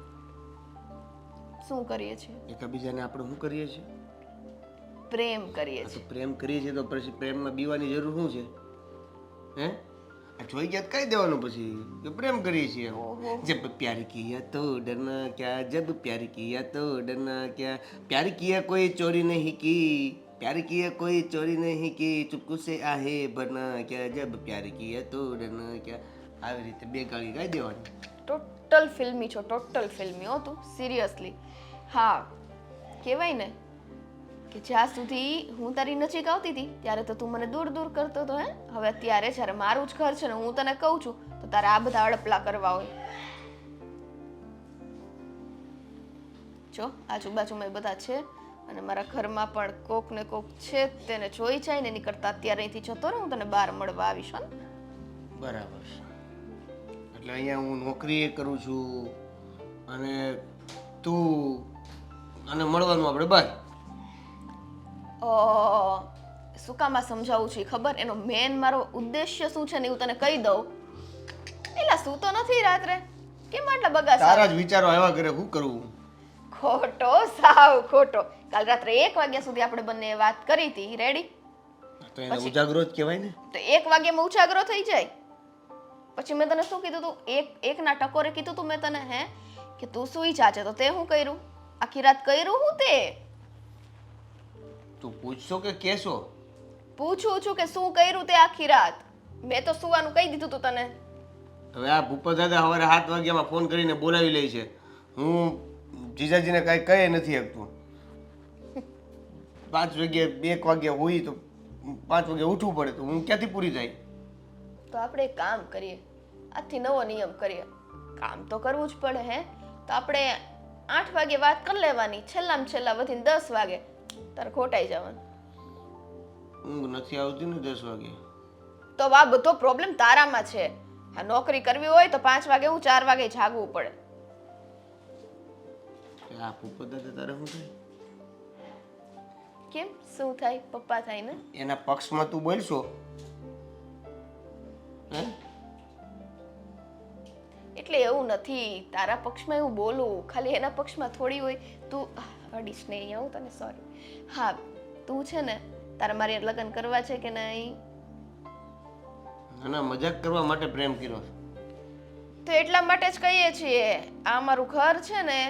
શું કરીએ છીએ? એકબીજાને આપણે શું કરીએ છીએ? પ્રેમ કરીએ તો છીએ. પ્રેમ કરીએ છીએ તો પછી પ્રેમમાં બીવાની જરૂર શું છે? હે? આ જોઈ ગયા તો કહી દેવાનું પછી કે પ્રેમ કરીએ છીએ. જબ પ્યાર કિયા તો ડરના ક્યા, જબ પ્યાર કિયા તો ડરના ક્યા, પ્યાર કિયા કોઈ ચોરી નહીં કી, प्यार किया कोई चोरी नहीं की, चुपकू से आहे भरना क्या, जब प्यार किया तो डरना क्या. આવી રીતે બે ગાળી ગાઈ દેવાની. ટોટલ ફિલ્મી છો, ટોટલ ફિલ્મી હો તું, સિરિયસલી. હા કહેવાય ને કે જ્યાં સુધી હું તારી નજીક આવતી હતી ત્યારે તો તું મને દૂર દૂર કરતો હતો. હવે અત્યારે જ્યારે મારું જ ઘર છે ને હું તને કહું છું તો તારે આ બધા અડપલા કરવા હોય. જો આજુબાજુમાં બધા છે અને મારા ઘરમાં પણ કોક ને કોક છે, તેને જોઈ જાય ને એની કરતા અત્યારે અહીંથી જતો રહે, હું તને બહાર મળવા આવીશ. ને બરાબર છે. એટલે અહીંયા હું નોકરી કરું છું અને તું અને મળવાનું આપણે બહાર. શું કામ સમજાવું છું ખબર? એનો મેન મારો ઉદ્દેશ્ય શું છે ને હું તને કહી દઉં. એલા સૂતો નથી રાત્રે? કેમ આટલા બગાસા? તારા જ વિચારો આવ્યા કરે, શું કરવું? ખોટો, સાવ ખોટો. કાલ રાત્રે 1 વાગ્યા સુધી આપણે બંને વાત કરી હતી. રેડી? તો એને ઉજાગરો જ કહેવાય ને. તો 1 વાગ્યામાં ઉજાગરો થઈ જાય. પછી મેં તને શું કીધું તું? એકના ટકોરે કીધું તું મેં તને કે તું સુઈ જાજે, તો તે શું કર્યું? આખી રાત કર્યું હું તે? તું પૂછશો કે કહેશો? પૂછું છું કે શું કર્યું તે આખી રાત. મેં તો સુવાનું કહી દીધું તું તને. હવે આ ભૂપત દાદા સવારે 7 વાગ્યામાં ફોન કરીને બોલાવી લે છે. હું જીજાજીને કાંઈ કહી નથી શકતું. 5 વાગ્યે 1 વાગ્યે હોય તો 5 વાગે ઉઠવું પડે, તો હું ક્યાંથી પૂરી થાય? તો આપણે એક કામ કરીએ, આજથી નવો નિયમ કરીએ. કામ તો કરવું જ પડે. તો આપણે 8 વાગે વાત કરી લેવાની, છેલ્લામાં છેલ્લા વધીને 10 વાગે તારે ખોટાઈ જવાનું. ઊંઘ નથી આવતી ને 10 વાગે. તો આ બધો પ્રોબ્લેમ તારામાં છે. આ નોકરી કરવી હોય તો 5 વાગે હું 4 વાગે જાગવું પડે. આ ભૂપત દાદા તારે શું થાય? કેમ શું થાય? પપ્પા થાય ને. એના પક્ષમાં તું બોલશો? એટલે એવું નથી, તારા પક્ષમાં એવું બોલું, ખાલી એના પક્ષમાં થોડી હોય. તું અડીશ ને અહીંયા હું તને, સોરી. હા તું છે ને તારે મારી લગ્ન કરવા છે કે નહીં? ના મજાક કરવા માટે પ્રેમ કર્યો. તો એટલા માટે જ કહીએ છીએ, આ મારું ઘર છે ને.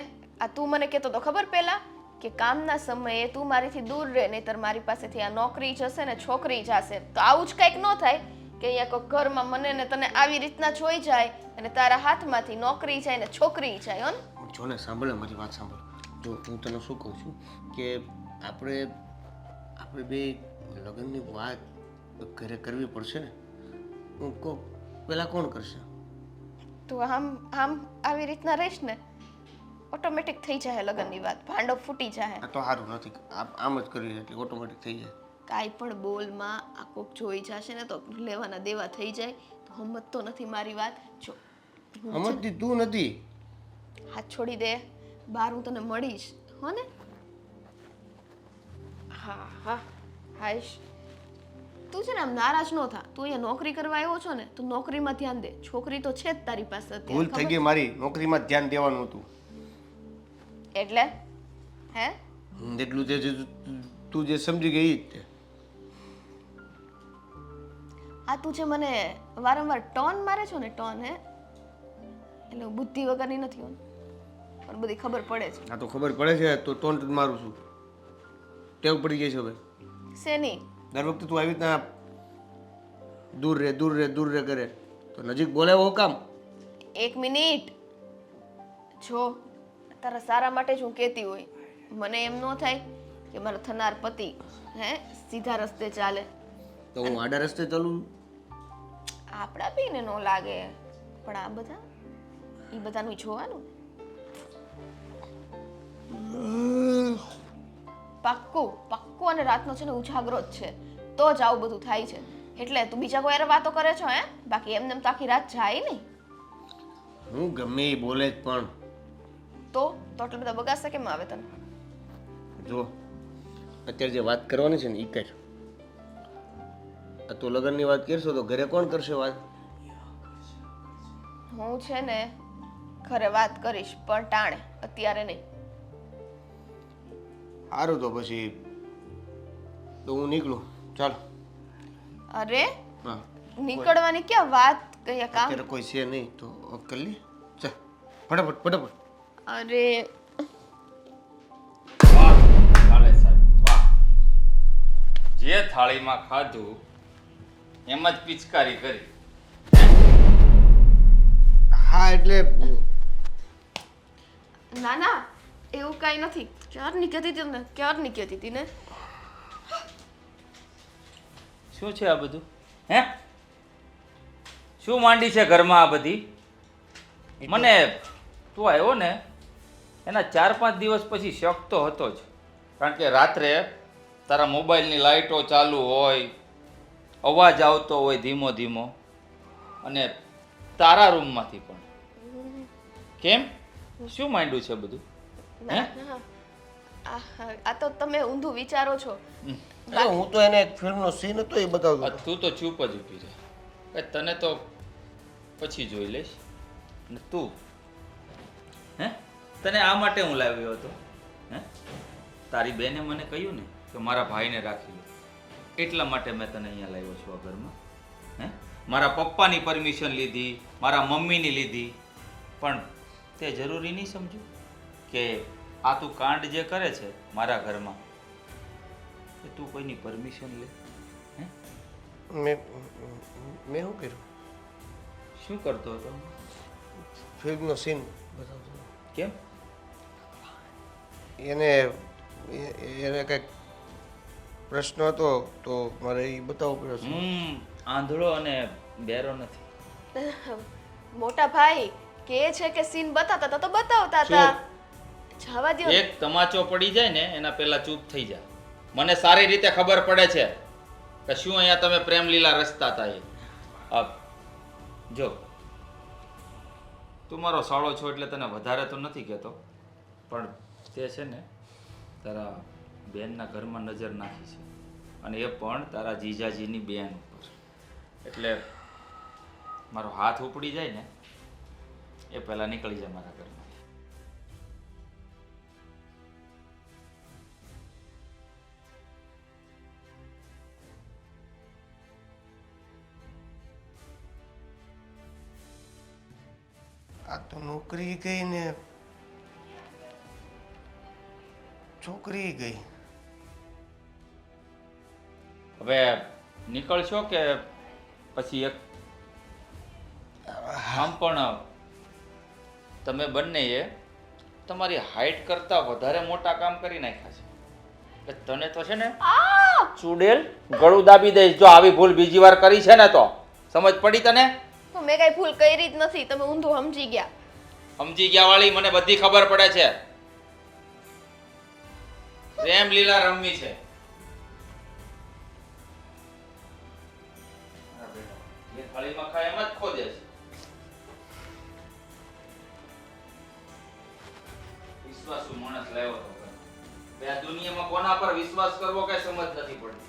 આ તું મને કહેતો તો ખબર પહેલા કે કામના સમયે તું મારીથી દૂર રહે, નહીતર મારી પાસેથી આ નોકરી જશે ને છોકરી જશે. તો આવું જ કંઈક ન થાય કે અહીંયા કોઈ ઘરમાં મને ને તને આવી રીતના જોઈ જાય અને તારા હાથમાંથી નોકરી જાય ને છોકરી જાય. જો ને સાંભળ, મારી વાત સાંભળ. જો હું તને શું કહું છું કે આપણે બે લગ્નની વાત ઘરે કરવી પડશે ને. હું કહું પહેલાં કોણ કરશે? તું આમ આવી રીતના રહીશ ને ઓટોમેટિક થઈ જાય લગ્નની વાત, ભાંડો ફૂટી જાય. આ તો સારું નથી, આમ જ કરી એટલે ઓટોમેટિક થઈ જાય. કાંઈ પણ બોલમાં આ કોક જોઈ જશે ને તો લેવાના દેવા થઈ જાય. તો હમત તો નથી મારી વાત. જો સમજતી તું નથી. હાથ છોડી દે, બહાર હું તને મળીશ હો ને. હા હાઈશ. તું છે ને આમ નારાજ ન થા. તું અહીંયા નોકરી કરવા આવ્યો છો ને, તું નોકરીમાં ધ્યાન દે. છોકરી તો છે જ તારી પાસે અત્યારે. ભૂલ થઈ ગઈ મારી, નોકરીમાં ધ્યાન દેવાનું હતું. એટલે એટલું તું જે સમજી ગઈ તે. આ તું જે મને વારંવાર ટોન મારે છો ને, ટોન એટલે હું બુદ્ધિ વગરની નથી હોને પણ બધી ખબર પડે છે. આ તો ખબર પડે છે તો ટોન્ટ જ મારું છું. ટેવ પડી ગઈ છે હવે. શેની? દર વખતે તું આવી રીતના દૂર રે કરે તો નજીક બોલાવો કામ. 1 મિનિટ. જો તારા સારા માટે જ હું કહેતી હોય, મને એમ ન થાય કે મારો થનાર પતિ સીધા રસ્તે ચાલે. તો હું આડા રસ્તે ચાલું. આપણા બેને ન લાગે પણ આ બધા એ બધાનું જોવાનું. પાક્કું અને રાતનો છે ને ઉજાગરો જ છે તો જ આવું બધું થાય છે. એટલે તું બીજા કોઈ હારે વાતો કરે છો બાકી એમને એમ તો આખી રાત જાય નહીં. હું ગમે એ બોલે જ પણ તો આટલા બધા બગાસા કેમ આવે તને? જો અત્યારે જે વાત કરવાની છે ને એ કર. તું લગ્નની વાત કરશો તો ઘરે કોણ કરશે વાત? હું છે ને ઘરે વાત કરીશ પણ ટાણે, અત્યારે નહીં. સારું તો પછી તો હું નીકળું. ચાલો. અરે હા, નીકળવાની ક્યાં વાત, કયા કામ? અત્યારે કોઈ છે નહીં તો કરી લે. ચાલ ફટાફટ. અરે વાહ કાલે સાહેબ વાહ, જે થાળીમાં ખાધું એમ જ પિચકારી કરી. હા એટલે ના એવું કાંઈ નથી. ક્યારની કહેતી હતી ને. શું છે આ બધું? હે શું માંડી છે ઘરમાં આ બધી? મને તું આવ્યો ને એના 4-5 દિવસ પછી શક તો હતો જ, કારણ કે રાત્રે તારા મોબાઈલની લાઇટો ચાલુ હોય, અવાજ આવતો હોય ધીમો ધીમો, અને તારા રૂમમાંથી પણ. કેમ શું માંડ્યું છે બધું? હે આ તો તમે ઊંધું વિચારો છો. હું તો એને એક ફિલ્મનો સીન હતો એ બતાવતો હતો. તું તો ચૂપ જ ઊભી રહે, તને તો પછી જોઈ લઈશ. ને તું તને આ માટે હું લાવ્યો હતો. તારી બેને મને કહ્યું ને કે મારા ભાઈને રાખી લો, એટલા માટે મેં તને અહીંયા લાવ્યો છું આ ઘરમાં. મારા પપ્પાની પરમિશન લીધી, મારા મમ્મીની લીધી, પણ તે જરૂરી નહીં સમજ્યું કે આ તું કાંડ જે કરે છે મારા ઘરમાં એ તું કોઈની પરમિશન લે? મેં શું કર્યું? શું કરતો હતો? ફિલ્મનો સીન બતાવતો. કેમ? એને કંઈક પ્રશ્ન હતો તો મારે એ બતાવવો પડ્યો. આંધળો અને બેરો નથી. મોટા ભાઈ કે છે કે સીન બતાવતા હતા તો બતાવતા હતા. જવા દો. એક તમાચો પડી જાય ને એના પહેલા ચૂપ થઈ જા. મને સારી રીતે ખબર પડે છે કે શું અહીંયા તમે પ્રેમ લીલા રચતા હતા. જો તું મારો સાળો છો એટલે તને વધારે તો નથી કહેતો, પણ તે છે ને તારા બેનના ઘરમાં નજર નાખી છે, અને એ પણ તારા જીજાજીની બેન ઉપર. એટલે મારો હાથ ઉપડી જાય ને એ પહેલાં નીકળી જાય મારા ઘરમાં. આ તો નોકરી ગઈ ને છોકરી ગઈ. હવે નીકળશો કે પછી એક આમ પણ તમે બંનેએ તમારી હાઈટ કરતાં વધારે મોટા કામ કરી નાખ્યા છે. તને તો છે ને ચૂડેલ ગળું દાબી દઈશ જો આવી ભૂલ બીજી વાર કરી છે ને તો. સમજ પડી તને? તો મેં કઈ ભૂલ કરી જ નથી, તમે ઊંધું સમજી ગયા. સમજી ગયા વાળી મને બધી ખબર પડે છે. પ્રેમ લીલા રમવી છે. એ થાળીમાં ખાય એમ જ ખોદે છે. વિશ્વાસુ માણસ લાવ્યો તો આ દુનિયામાં કોના પર વિશ્વાસ કરવો કઈ સમજ નથી પડતી.